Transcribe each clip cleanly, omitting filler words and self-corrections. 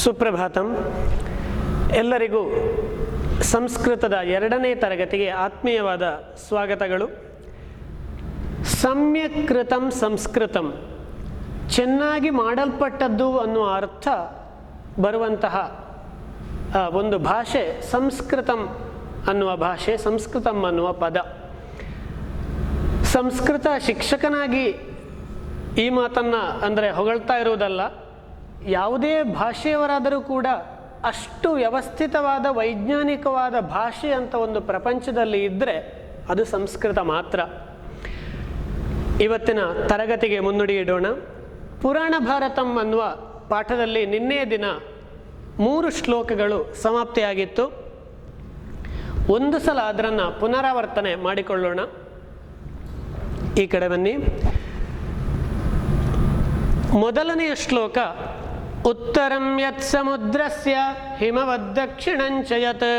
ಸುಪ್ರಭಾತಂ. ಎಲ್ಲರಿಗೂ ಸಂಸ್ಕೃತದ 2ನೇ ತರಗತಿಗೆ ಆತ್ಮೀಯವಾದ ಸ್ವಾಗತಗಳು. ಸಮ್ಯಕ್ ಕೃತಂ ಸಂಸ್ಕೃತಂ, ಚೆನ್ನಾಗಿ ಮಾಡಲ್ಪಟ್ಟದ್ದು ಅನ್ನುವ ಅರ್ಥ ಬರುವಂತಹ ಒಂದು ಭಾಷೆ ಸಂಸ್ಕೃತಂ ಅನ್ನುವ ಭಾಷೆ, ಸಂಸ್ಕೃತಂ ಅನ್ನುವ ಪದ. ಸಂಸ್ಕೃತ ಶಿಕ್ಷಕನಾಗಿ ಈ ಮಾತನ್ನು ಅಂದರೆ ಹೊಗಳ್ತಾ ಇರುವುದಲ್ಲ, ಯಾವುದೇ ಭಾಷೆಯವರಾದರೂ ಕೂಡ ಅಷ್ಟು ವ್ಯವಸ್ಥಿತವಾದ ವೈಜ್ಞಾನಿಕವಾದ ಭಾಷೆ ಅಂತ ಒಂದು ಪ್ರಪಂಚದಲ್ಲಿ ಇದ್ದರೆ ಅದು ಸಂಸ್ಕೃತ ಮಾತ್ರ. ಇವತ್ತಿನ ತರಗತಿಗೆ ಮುನ್ನುಡಿ ಇಡೋಣ. ಪುರಾಣ ಭಾರತಂ ಅನ್ನುವ ಪಾಠದಲ್ಲಿ ನಿನ್ನೆಯ ದಿನ 3 ಶ್ಲೋಕಗಳು ಸಮಾಪ್ತಿಯಾಗಿತ್ತು. ಒಂದು ಸಲ ಅದನ್ನು ಪುನರಾವರ್ತನೆ ಮಾಡಿಕೊಳ್ಳೋಣ. ಈ ಕಡೆ ಬನ್ನಿ. ಮೊದಲನೆಯ ಶ್ಲೋಕ, ಉತ್ತರಂ ಯತ್ ಸಮುದ್ರಸ್ಯ ಹಿಮವದ್ದಕ್ಷಿಣಂಚ ಯತ್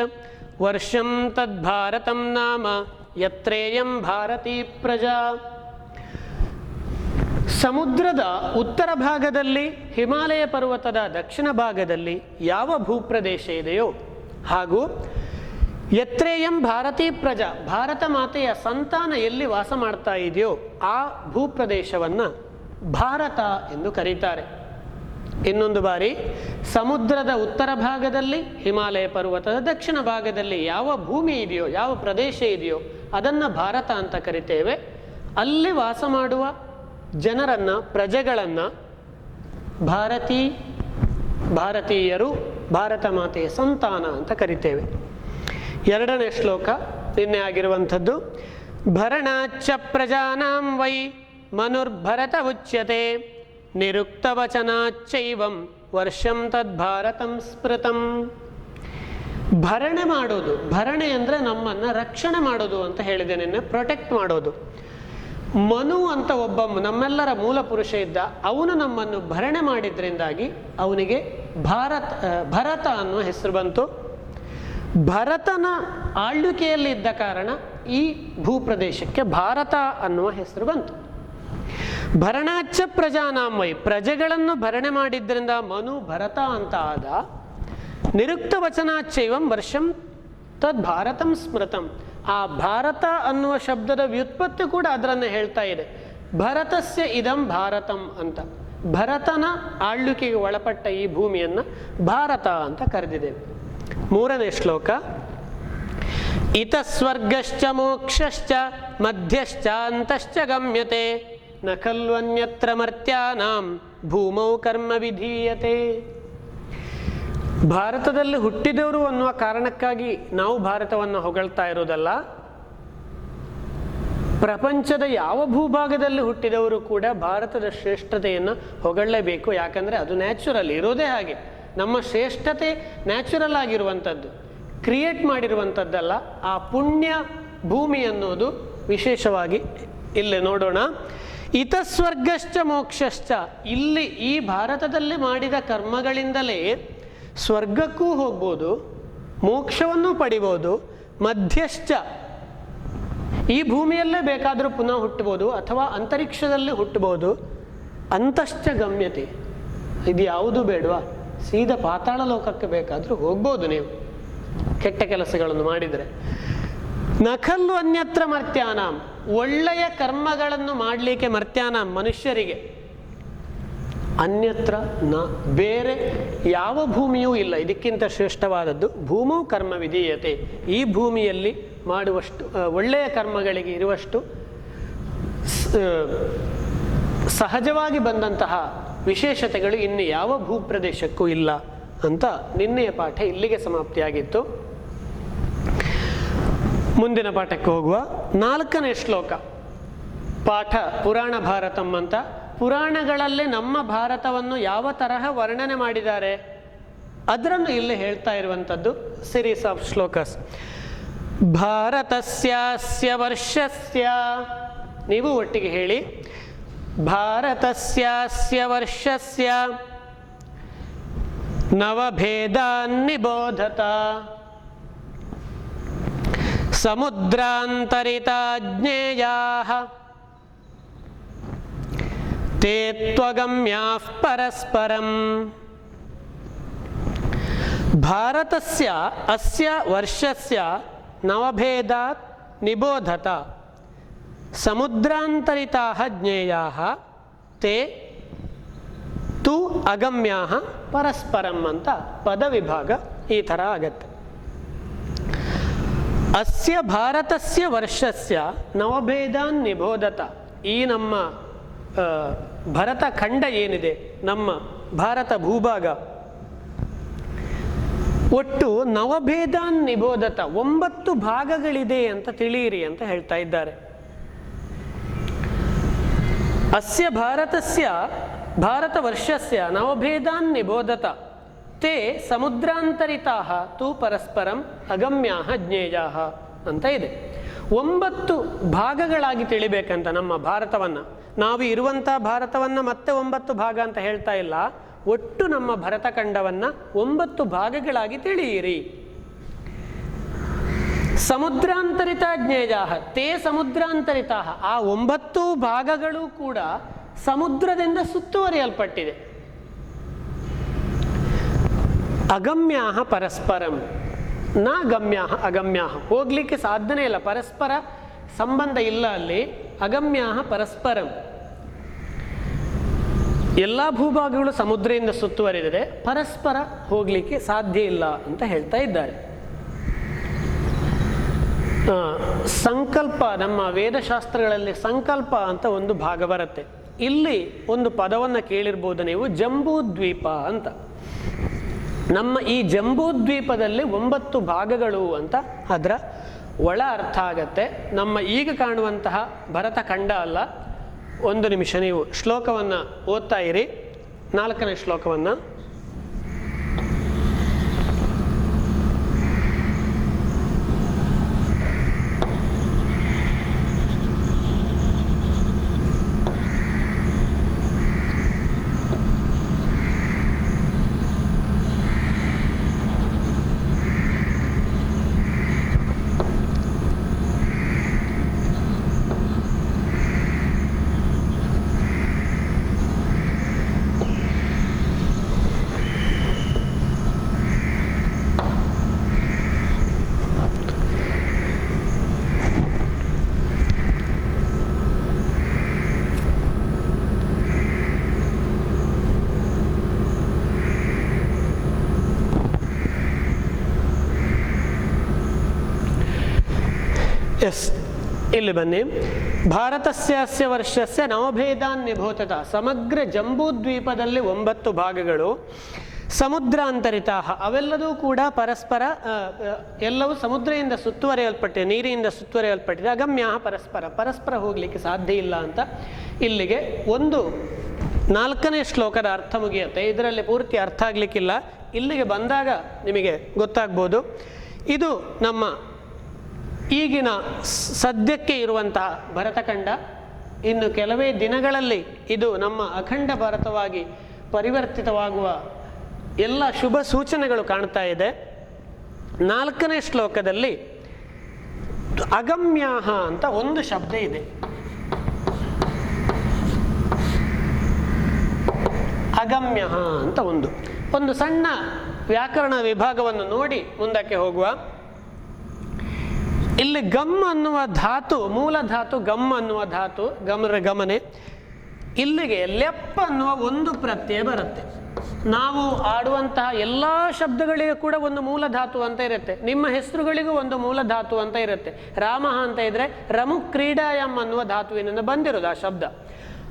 ವರ್ಷಂ ತದ್ಭಾರತಂ ನಾಮ ಯತ್ರೇಯಂ ಭಾರತೀ ಪ್ರಜಾ. ಸಮುದ್ರದ ಉತ್ತರ ಭಾಗದಲ್ಲಿ, ಹಿಮಾಲಯ ಪರ್ವತದ ದಕ್ಷಿಣ ಭಾಗದಲ್ಲಿ ಯಾವ ಭೂಪ್ರದೇಶ ಇದೆಯೋ ಹಾಗೂ ಯತ್ರೇಯಂ ಭಾರತೀ ಪ್ರಜಾ, ಭಾರತ ಮಾತೆಯ ಸಂತಾನ ಎಲ್ಲಿ ವಾಸ ಮಾಡ್ತಾ ಇದೆಯೋ ಆ ಭೂಪ್ರದೇಶವನ್ನು ಭಾರತ ಎಂದು ಕರೀತಾರೆ. ಇನ್ನೊಂದು ಬಾರಿ, ಸಮುದ್ರದ ಉತ್ತರ ಭಾಗದಲ್ಲಿ, ಹಿಮಾಲಯ ಪರ್ವತದ ದಕ್ಷಿಣ ಭಾಗದಲ್ಲಿ ಯಾವ ಭೂಮಿ ಇದೆಯೋ, ಯಾವ ಪ್ರದೇಶ ಇದೆಯೋ ಅದನ್ನು ಭಾರತ ಅಂತ ಕರಿತೇವೆ. ಅಲ್ಲಿ ವಾಸ ಮಾಡುವ ಜನರನ್ನು, ಪ್ರಜೆಗಳನ್ನು ಭಾರತೀಯರು, ಭಾರತ ಮಾತೆಯ ಸಂತಾನ ಅಂತ ಕರಿತೇವೆ. 2ನೇ ಶ್ಲೋಕ ನಿನ್ನೆ ಆಗಿರುವಂಥದ್ದು. ಭರಣಾಚ್ಚ ಪ್ರಜಾನಾಂ ವೈ ಮನುರ್ಭರತ ಉಚ್ಯತೆ ನಿರುಕ್ತವಚನಾಚ್ಚೈವಂ ವರ್ಷಂ ತದ್ಭಾರತಂ ಸ್ಮೃತಂ. ಭರಣೆ ಮಾಡೋದು, ಭರಣೆ ಅಂದರೆ ನಮ್ಮನ್ನು ರಕ್ಷಣೆ ಮಾಡೋದು ಅಂತ ಹೇಳಿದೆ ನಿನ್ನೆ, ಪ್ರೊಟೆಕ್ಟ್ ಮಾಡೋದು. ಮನು ಅಂತ ಒಬ್ಬ ನಮ್ಮೆಲ್ಲರ ಮೂಲ ಪುರುಷ ಇದ್ದ, ಅವನು ನಮ್ಮನ್ನು ಭರಣೆ ಮಾಡಿದ್ರಿಂದಾಗಿ ಅವನಿಗೆ ಭರತ ಅನ್ನುವ ಹೆಸರು ಬಂತು. ಭರತನ ಆಳ್ವಿಕೆಯಲ್ಲಿ ಇದ್ದ ಕಾರಣ ಈ ಭೂಪ್ರದೇಶಕ್ಕೆ ಭಾರತ ಅನ್ನುವ ಹೆಸರು ಬಂತು. ಭರಣಾಚ್ಚ ಪ್ರಜಾನಾಂ ವೈ, ಪ್ರಜೆಗಳನ್ನು ಭರಣೆ ಮಾಡಿದ್ರಿಂದ ಮನು ಭರತ ಅಂತ ಆದ. ನಿರುಕ್ತ ವಚನಾಚ್ಚೈವಂ ವರ್ಷಂ ತದ್ ಭಾರತಂ ಸ್ಮೃತಂ. ಆ ಭಾರತ ಅನ್ನುವ ಶಬ್ದದ ವ್ಯುತ್ಪತ್ತಿ ಕೂಡ ಅದರನ್ನೇ ಹೇಳ್ತಾ ಇದೆ. ಭರತಸ್ಯ ಇದಂ ಭಾರತಂ ಅಂತ, ಭರತನ ಆಳ್ವಿಕೆಗೆ ಒಳಪಟ್ಟ ಈ ಭೂಮಿಯನ್ನು ಭಾರತ ಅಂತ ಕರೆದಿದ್ದೇವೆ. 3ನೇ ಶ್ಲೋಕ, ಇತ ಸ್ವರ್ಗಶ್ಚ ಮೋಕ್ಷಶ್ಚ ಮಧ್ಯಶ್ಚ ಅಂತಶ್ಚ ಗಮ್ಯತೆ ನ ಖಲ್ವನ್ಯತ್ರ ಮರ್ತ್ಯಾನಾಂ ಭೂಮೌ ಕರ್ಮ ವಿಧೀಯತೆ. ಭಾರತದಲ್ಲಿ ಹುಟ್ಟಿದವರು ಅನ್ನುವ ಕಾರಣಕ್ಕಾಗಿ ನಾವು ಭಾರತವನ್ನು ಹೊಗಳ್ತಾ ಇರೋದಲ್ಲ, ಪ್ರಪಂಚದ ಯಾವ ಭೂಭಾಗದಲ್ಲಿ ಹುಟ್ಟಿದವರು ಕೂಡ ಭಾರತದ ಶ್ರೇಷ್ಠತೆಯನ್ನು ಹೊಗಳಲೇಬೇಕು. ಯಾಕಂದರೆ ಅದು ನ್ಯಾಚುರಲ್ ಇರೋದೇ ಹಾಗೆ. ನಮ್ಮ ಶ್ರೇಷ್ಠತೆ ನ್ಯಾಚುರಲ್ ಆಗಿರುವಂಥದ್ದು, ಕ್ರಿಯೇಟ್ ಮಾಡಿರುವಂಥದ್ದಲ್ಲ. ಆ ಪುಣ್ಯ ಭೂಮಿ ಅನ್ನೋದು ವಿಶೇಷವಾಗಿ ಇಲ್ಲಿ ನೋಡೋಣ. ಇತಸ್ವರ್ಗಶ್ಚ ಮೋಕ್ಷಶ್ಚ, ಇಲ್ಲಿ ಈ ಭಾರತದಲ್ಲಿ ಮಾಡಿದ ಕರ್ಮಗಳಿಂದಲೇ ಸ್ವರ್ಗಕ್ಕೂ ಹೋಗ್ಬೋದು, ಮೋಕ್ಷವನ್ನು ಪಡಿಬೋದು. ಮಧ್ಯಶ್ಚ, ಈ ಭೂಮಿಯಲ್ಲೇ ಬೇಕಾದರೂ ಪುನಃ ಹುಟ್ಟಬಹುದು ಅಥವಾ ಅಂತರಿಕ್ಷದಲ್ಲಿ ಹುಟ್ಟಬಹುದು. ಅಂತಶ್ಚ ಗಮ್ಯತೆ, ಇದು ಯಾವುದು ಬೇಡವಾ, ಸೀದಾ ಪಾತಾಳ ಲೋಕಕ್ಕೆ ಬೇಕಾದರೂ ಹೋಗ್ಬೋದು ನೀವು ಕೆಟ್ಟ ಕೆಲಸಗಳನ್ನು ಮಾಡಿದರೆ. ನಖಲ್ಲು ಅನ್ಯತ್ರ ಮರ್ತ್ಯಾನಾಂ, ಒಳ್ಳೆಯ ಕರ್ಮಗಳನ್ನು ಮಾಡಲಿಕ್ಕೆ ಮರ್ತ್ಯಾನಾಂ ಮನುಷ್ಯರಿಗೆ ಅನ್ಯತ್ರ ನ, ಬೇರೆ ಯಾವ ಭೂಮಿಯೂ ಇಲ್ಲ ಇದಕ್ಕಿಂತ ಶ್ರೇಷ್ಠವಾದದ್ದು. ಭೂಮೌ ಕರ್ಮ ವಿಧೀಯತೆ, ಈ ಭೂಮಿಯಲ್ಲಿ ಮಾಡುವಷ್ಟು ಒಳ್ಳೆಯ ಕರ್ಮಗಳಿಗೆ ಇರುವಷ್ಟು ಸಹಜವಾಗಿ ಬಂದಂತಹ ವಿಶೇಷತೆಗಳು ಇನ್ನು ಯಾವ ಭೂಪ್ರದೇಶಕ್ಕೂ ಇಲ್ಲ ಅಂತ ನಿನ್ನೆಯ ಪಾಠ ಇಲ್ಲಿಗೆ ಸಮಾಪ್ತಿಯಾಗಿತ್ತು. ಮುಂದಿನ ಪಾಠಕ್ಕೆ ಹೋಗುವ. 4ನೇ ಶ್ಲೋಕ, ಪಾಠ ಪುರಾಣ ಭಾರತಂ ಅಂತ. ಪುರಾಣಗಳಲ್ಲಿ ನಮ್ಮ ಭಾರತವನ್ನು ಯಾವ ತರಹ ವರ್ಣನೆ ಮಾಡಿದ್ದಾರೆ ಅದನ್ನು ಇಲ್ಲಿ ಹೇಳ್ತಾ ಇರುವಂಥದ್ದು. Series of shlokas. ಭಾರತಸ್ಯಾಸ್ಯ ವರ್ಷಸ್ಯ, ನೀವು ಒಟ್ಟಿಗೆ ಹೇಳಿ, ಭಾರತಸ್ಯಾಸ್ಯ ವರ್ಷಸ್ಯ ನವಭೇದಾನ್ ನಿಬೋಧತ ಸಮುದ್ರಾಂತರಿತಾ ಜ್ಞೇಯಾಃ ತೇ ತ್ವಗಮ್ಯಾಃ ಪರಸ್ಪರಂ ಭಾರತಸ್ಯ ಅಸ್ಯ ವರ್ಷಸ್ಯ ನವಭೇದಾತ್ ನಿಬೋಧತ ಸಮುದ್ರಾಂತರಿತಾಃ ಜ್ಞೇಯಾಃ ತೇ ತು ಅಗಮ್ಯಾಃ ಪರಸ್ಪರಂ ಅಂತ ಪದವಿಭಾಗ ಈ ಥರ ಆಗತ್ತೆ. ಅಸ್ಯ ಭಾರತಸ್ಯ ವರ್ಷಸ್ಯ ನವಭೇದಾನ್ ನಿಬೋಧತ. ಈ ನಮ್ಮ ಭರತ ಖಂಡ ಏನಿದೆ, ನಮ್ಮ ಭಾರತ ಭೂಭಾಗ, ಒಟ್ಟು ನವಭೇದಾನ್ ನಿಬೋಧತ 9 ಭಾಗಗಳಿದೆ ಅಂತ ತಿಳಿಯಿರಿ ಅಂತ ಹೇಳ್ತಾ ಇದ್ದಾರೆ. ಅಸ್ಯ ಭಾರತಸ್ಯ ಭಾರತ ವರ್ಷಸ್ಯ ನವಭೇದಾನ್ ನಿಬೋಧತ ತೇ ಸಮುದ್ರಾಂತರಿತಾಃ ತು ಪರಸ್ಪರಂ ಅಗಮ್ಯಾಃ ಜ್ಞೇಯಾಃ ಅಂತ ಇದೆ. 9 ಭಾಗಗಳಾಗಿ ತಿಳಿಬೇಕಂತ ನಮ್ಮ ಭಾರತವನ್ನು. ನಾವು ಇರುವಂಥ ಭಾರತವನ್ನು ಮತ್ತೆ 9 ಭಾಗ ಅಂತ ಹೇಳ್ತಾ ಇಲ್ಲ, ಒಟ್ಟು ನಮ್ಮ ಭರತಖಂಡವನ್ನು 9 ಭಾಗಗಳಾಗಿ ತಿಳಿಯಿರಿ. ಸಮುದ್ರಾಂತರಿತ ಜ್ಞೇಯಾಃ ತೇ ಸಮುದ್ರಾಂತರಿತಾಃ. ಆ 9 ಭಾಗಗಳು ಕೂಡ ಸಮುದ್ರದಿಂದ ಸುತ್ತುವರಿಯಲ್ಪಟ್ಟಿದೆ. ಅಗಮ್ಯಾಃ ಪರಸ್ಪರಂ ನ ಗಮ್ಯಾಃ ಅಗಮ್ಯಾಃ. ಹೋಗ್ಲಿಕ್ಕೆ ಸಾಧ್ಯನೇ ಇಲ್ಲ, ಪರಸ್ಪರ ಸಂಬಂಧ ಇಲ್ಲ ಅಲ್ಲಿ. ಅಗಮ್ಯಾಃ ಪರಸ್ಪರಂ. ಎಲ್ಲ ಭೂಭಾಗಗಳು ಸಮುದ್ರದಿಂದ ಸುತ್ತುವರಿದಿದೆ, ಪರಸ್ಪರ ಹೋಗ್ಲಿಕ್ಕೆ ಸಾಧ್ಯ ಇಲ್ಲ ಅಂತ ಹೇಳ್ತಾ ಇದ್ದಾರೆ. ಸಂಕಲ್ಪ, ನಮ್ಮ ವೇದಶಾಸ್ತ್ರಗಳಲ್ಲಿ ಸಂಕಲ್ಪ ಅಂತ ಒಂದು ಭಾಗ ಬರುತ್ತೆ. ಇಲ್ಲಿ ಒಂದು ಪದವನ್ನು ಕೇಳಿರ್ಬೋದು ನೀವು, ಜಂಬೂದ್ವೀಪ ಅಂತ. ನಮ್ಮ ಈ ಜಂಬೂದ್ವೀಪದಲ್ಲಿ 9 ಭಾಗಗಳು ಅಂತ ಅದರ ಒಳ ಅರ್ಥ ಆಗತ್ತೆ. ನಮ್ಮ ಈಗ ಕಾಣುವಂತಹ ಭರತಖಂಡ ಅಲ್ಲ. ಒಂದು ನಿಮಿಷ ನೀವು ಶ್ಲೋಕವನ್ನು ಓದ್ತಾ ಇರಿ, 4ನೇ ಶ್ಲೋಕವನ್ನು. ಎಸ್, ಇಲ್ಲಿ ಬನ್ನಿ. ಭಾರತಸ್ಯ ವರ್ಷಸ್ಯ ನವಭೇದಾನ್ ನಿಬೋಧತ. ಸಮಗ್ರ ಜಂಬೂದ್ವೀಪದಲ್ಲಿ 9 ಭಾಗಗಳು. ಸಮುದ್ರಾಂತರಿತ, ಅವೆಲ್ಲದೂ ಕೂಡ ಪರಸ್ಪರ ಎಲ್ಲವೂ ಸಮುದ್ರದಿಂದ ಸುತ್ತುವರಿಯಲ್ಪಟ್ಟಿದೆ, ನೀರಿನಿಂದ ಸುತ್ತುವರಿಯಲ್ಪಟ್ಟಿದೆ. ಅಗಮ್ಯಾಃ ಪರಸ್ಪರ, ಪರಸ್ಪರ ಹೋಗಲಿಕ್ಕೆ ಸಾಧ್ಯ ಇಲ್ಲ ಅಂತ ಇಲ್ಲಿಗೆ ಒಂದು 4ನೇ ಶ್ಲೋಕದ ಅರ್ಥ ಮುಗಿಯುತ್ತೆ. ಇದರಲ್ಲಿ ಪೂರ್ತಿ ಅರ್ಥ ಆಗಲಿಕ್ಕಿಲ್ಲ, ಇಲ್ಲಿಗೆ ಬಂದಾಗ ನಿಮಗೆ ಗೊತ್ತಾಗ್ಬೋದು. ಇದು ನಮ್ಮ ಈಗಿನ ಸದ್ಯಕ್ಕೆ ಇರುವಂತಹ ಭರತಖಂಡ. ಇನ್ನು ಕೆಲವೇ ದಿನಗಳಲ್ಲಿ ಇದು ನಮ್ಮ ಅಖಂಡ ಭಾರತವಾಗಿ ಪರಿವರ್ತಿತವಾಗುವ ಎಲ್ಲ ಶುಭ ಸೂಚನೆಗಳು ಕಾಣ್ತಾ ಇದೆ. 4ನೇ ಶ್ಲೋಕದಲ್ಲಿ ಅಗಮ್ಯಾಃ ಅಂತ ಒಂದು ಶಬ್ದ ಇದೆ. ಅಗಮ್ಯಃ ಅಂತ ಒಂದು ಸಣ್ಣ ವ್ಯಾಕರಣ ವಿಭಾಗವನ್ನು ನೋಡಿ ಮುಂದಕ್ಕೆ ಹೋಗುವ. ಇಲ್ಲಿ ಗಮ್ ಅನ್ನುವ ಧಾತು, ಮೂಲ ಧಾತು ಗಮ್ ಅನ್ನುವ ಧಾತು, ಗಮನೆ. ಇಲ್ಲಿಗೆ ಲೆಪ್ ಅನ್ನುವ ಒಂದು ಪ್ರತ್ಯಯ ಬರುತ್ತೆ. ನಾವು ಆಡುವಂತಹ ಎಲ್ಲ ಶಬ್ದಗಳಿಗೂ ಕೂಡ ಒಂದು ಮೂಲ ಧಾತು ಅಂತ ಇರುತ್ತೆ. ನಿಮ್ಮ ಹೆಸರುಗಳಿಗೂ ಒಂದು ಮೂಲ ಧಾತು ಅಂತ ಇರುತ್ತೆ. ರಾಮ ಅಂತ ಇದ್ರೆ ರಮು ಕ್ರೀಡಾಯಂ ಅನ್ನುವ ಧಾತುವಿನಿಂದ ಬಂದಿರೋದು ಆ ಶಬ್ದ.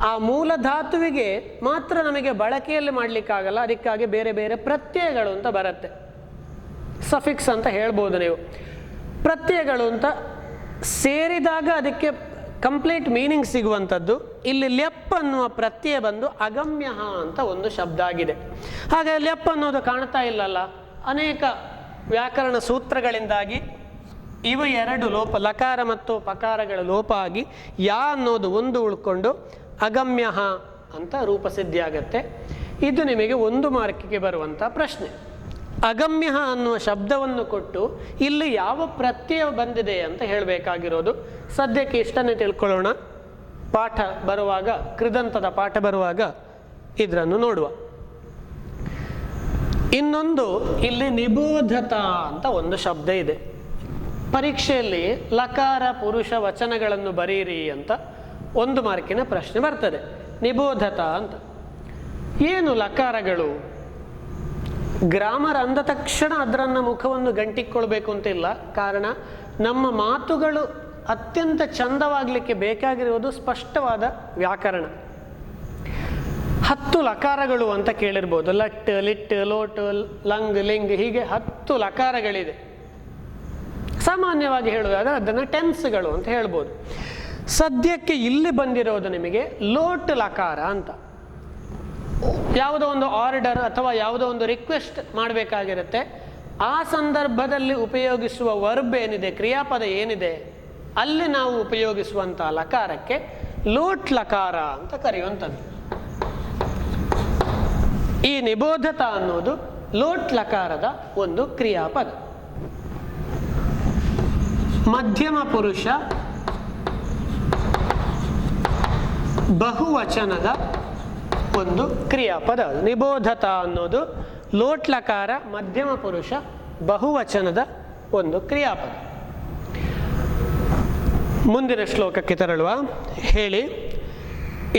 ಆ ಮೂಲ ಧಾತುವಿಗೆ ಮಾತ್ರ ನಮಗೆ ಬಳಕೆಯಲ್ಲಿ ಮಾಡಲಿಕ್ಕಾಗಲ್ಲ, ಅದಕ್ಕಾಗಿ ಬೇರೆ ಬೇರೆ ಪ್ರತ್ಯಯಗಳು ಅಂತ ಬರುತ್ತೆ. ಸಫಿಕ್ಸ್ ಅಂತ ಹೇಳ್ಬೋದು ನೀವು. ಪ್ರತ್ಯಯಗಳು ಅಂತ ಸೇರಿದಾಗ ಅದಕ್ಕೆ ಕಂಪ್ಲೀಟ್ ಮೀನಿಂಗ್ ಸಿಗುವಂಥದ್ದು. ಇಲ್ಲಿ ಲೆಪ್ ಅನ್ನುವ ಪ್ರತ್ಯಯ ಬಂದು ಅಗಮ್ಯ ಅಂತ ಒಂದು ಶಬ್ದ ಆಗಿದೆ. ಹಾಗೆ ಲೆಪ್ ಅನ್ನೋದು ಕಾಣ್ತಾ ಇಲ್ಲಲ್ಲ, ಅನೇಕ ವ್ಯಾಕರಣ ಸೂತ್ರಗಳಿಂದಾಗಿ ಇವು 2 ಲೋಪ, ಲಕಾರ ಮತ್ತು ಪಕಾರಗಳ ಲೋಪ ಆಗಿ ಯಾ ಅನ್ನೋದು ಒಂದು ಉಳ್ಕೊಂಡು ಅಗಮ್ಯ ಅಂತ ರೂಪಸಿದ್ಧಿ ಆಗತ್ತೆ. ಇದು ನಿಮಗೆ 1 ಮಾರ್ಕಿಗೆ ಬರುವಂಥ ಪ್ರಶ್ನೆ. ಅಗಮ್ಯ ಅನ್ನುವ ಶಬ್ದವನ್ನು ಕೊಟ್ಟು ಇಲ್ಲಿ ಯಾವ ಪ್ರತ್ಯಯ ಬಂದಿದೆ ಅಂತ ಹೇಳಬೇಕಾಗಿರೋದು. ಸದ್ಯಕ್ಕೆ ಇಷ್ಟನ್ನೇ ತಿಳ್ಕೊಳ್ಳೋಣ. ಪಾಠ ಬರುವಾಗ, ಕೃದಂತದ ಪಾಠ ಬರುವಾಗ ಇದನ್ನು ನೋಡುವ. ಇನ್ನೊಂದು ಇಲ್ಲಿ ನಿಬೋಧತ ಅಂತ ಒಂದು ಶಬ್ದ ಇದೆ. ಪರೀಕ್ಷೆಯಲ್ಲಿ ಲಕಾರ ಪುರುಷ ವಚನಗಳನ್ನು ಬರೀರಿ ಅಂತ 1 ಮಾರ್ಕಿನ ಪ್ರಶ್ನೆ ಬರ್ತದೆ. ನಿಬೋಧತ ಅಂತ ಏನು ಲಕಾರಗಳು? ಗ್ರಾಮರ್ ಅಂದ ತಕ್ಷಣ ಅದರನ್ನ ಮುಖವನ್ನು ಗಂಟಿಕ್ಕೊಳ್ಬೇಕು ಅಂತಿಲ್ಲ. ಕಾರಣ ನಮ್ಮ ಮಾತುಗಳು ಅತ್ಯಂತ ಚಂದವಾಗಲಿಕ್ಕೆ ಬೇಕಾಗಿರುವುದು ಸ್ಪಷ್ಟವಾದ ವ್ಯಾಕರಣ. 10 ಲಕಾರಗಳು ಅಂತ ಕೇಳಿರ್ಬೋದು. ಲಟ್, ಲಿಟ್, ಲೋಟ್, ಲಂಗ್, ಲಿಂಗ್, ಹೀಗೆ 10 ಲಕಾರಗಳಿದೆ. ಸಾಮಾನ್ಯವಾಗಿ ಹೇಳುವುದಾದ್ರೆ ಅದನ್ನು ಟೆನ್ಸ್ಗಳು ಅಂತ ಹೇಳ್ಬೋದು. ಸದ್ಯಕ್ಕೆ ಇಲ್ಲಿ ಬಂದಿರೋದು ನಿಮಗೆ ಲೋಟ್ ಲಕಾರ ಅಂತ. ಯಾವುದೋ ಒಂದು ಆರ್ಡರ್ ಅಥವಾ ಯಾವುದೋ ಒಂದು ರಿಕ್ವೆಸ್ಟ್ ಮಾಡಬೇಕಾಗಿರುತ್ತೆ. ಆ ಸಂದರ್ಭದಲ್ಲಿ ಉಪಯೋಗಿಸುವ ವರ್ಬ್ ಏನಿದೆ, ಕ್ರಿಯಾಪದ ಏನಿದೆ, ಅಲ್ಲಿ ನಾವು ಉಪಯೋಗಿಸುವಂಥ ಲಕಾರಕ್ಕೆ ಲೋಟ್ ಲಕಾರ ಅಂತ ಕರೆಯುವಂಥದ್ದು. ಈ ನಿಬೋಧತ ಅನ್ನೋದು ಲೋಟ್ ಲಕಾರದ ಒಂದು ಕ್ರಿಯಾಪದ. ಮಧ್ಯಮ ಪುರುಷ ಬಹುವಚನದ ಒಂದು ಕ್ರಿಯಾಪದ. ನಿಬೋಧತ ಅನ್ನೋದು ಲೋಟ್ ಲಕಾರ ಮಧ್ಯಮ ಪುರುಷ ಬಹುವಚನದ ಒಂದು ಕ್ರಿಯಾಪದ. ಮುಂದಿನ ಶ್ಲೋಕಕ್ಕೆ ತೆರಳುವ. ಹೇಳಿ.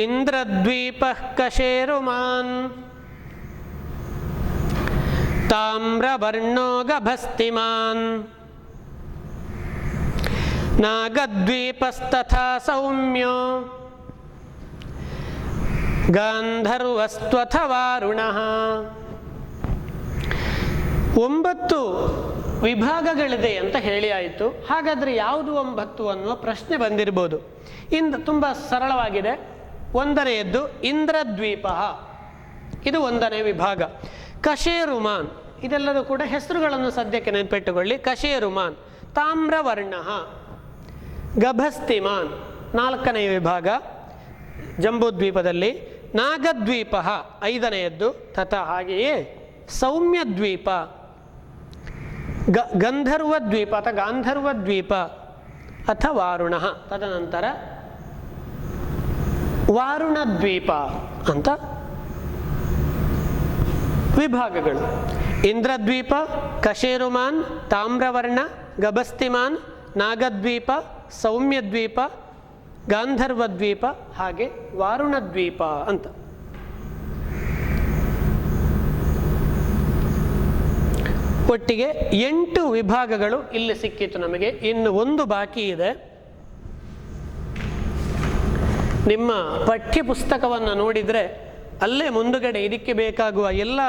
ಇಂದ್ರದ್ವೀಪ ಕಶೇರುಮಾನ್ ತಾಮ್ರವರ್ಣೋ ಗಭಸ್ತಿಮಾನ್ ನಾಗದ್ವೀಪಸ್ತಥಾ ಸೌಮ್ಯೋ ಗಾಂಧರ್ವಸ್ತ್ವಥ ವಾರುಣಃ. 9 ವಿಭಾಗಗಳಿದೆ ಅಂತ ಹೇಳಿ ಆಯಿತು. ಹಾಗಾದರೆ ಯಾವುದು 9 ಅನ್ನುವ ಪ್ರಶ್ನೆ ಬಂದಿರ್ಬೋದು. ತುಂಬ ಸರಳವಾಗಿದೆ. 1ನೇಯದ್ದು ಇಂದ್ರದ್ವೀಪ, ಇದು 1ನೇ ವಿಭಾಗ. ಕಶೇರುಮಾನ್, ಇದೆಲ್ಲದೂ ಕೂಡ ಹೆಸರುಗಳನ್ನು ಸದ್ಯಕ್ಕೆ ನೆನಪಿಟ್ಟುಕೊಳ್ಳಿ. ಕಶೇರುಮಾನ್, ತಾಮ್ರವರ್ಣ, ಗಭಸ್ತಿಮಾನ್ 4ನೇ ವಿಭಾಗ ಜಂಬೂದ್ವೀಪದಲ್ಲಿ. ನಾಗದ್ವೀಪ 5ನೇಯದ್ದು, ತಥಾ ಹಾಗೆಯೇ ಸೌಮ್ಯದ್ವೀಪ, ಗಂಧರ್ವದ್ವೀಪ ಅಥವಾ ಗಾಂಧರ್ವದ್ವೀಪ ಅಥವಾ ವಾರುಣ, ತದನಂತರ ವಾರುಣದ್ವೀಪ ಅಂತ ವಿಭಾಗಗಳು. ಇಂದ್ರದ್ವೀಪ, ಕಶೇರುಮಾನ್, ತಾಮ್ರವರ್ಣ, ಗಭಸ್ತಿಮಾನ್, ನಾಗದ್ವೀಪ, ಸೌಮ್ಯದ್ವೀಪ, ಗಾಂಧರ್ವದ್ವೀಪ, ಹಾಗೆ ವಾರುಣದ್ವೀಪ ಅಂತ. ಒಟ್ಟಿಗೆ 8 ವಿಭಾಗಗಳು ಇಲ್ಲಿ ಸಿಕ್ಕಿತು ನಮಗೆ. ಇನ್ನು 1 ಬಾಕಿ ಇದೆ. ನಿಮ್ಮ ಪಠ್ಯ ಪುಸ್ತಕವನ್ನು ನೋಡಿದರೆ ಅಲ್ಲೇ ಮುಂದುಗಡೆ ಇದಕ್ಕೆ ಬೇಕಾಗುವ ಎಲ್ಲ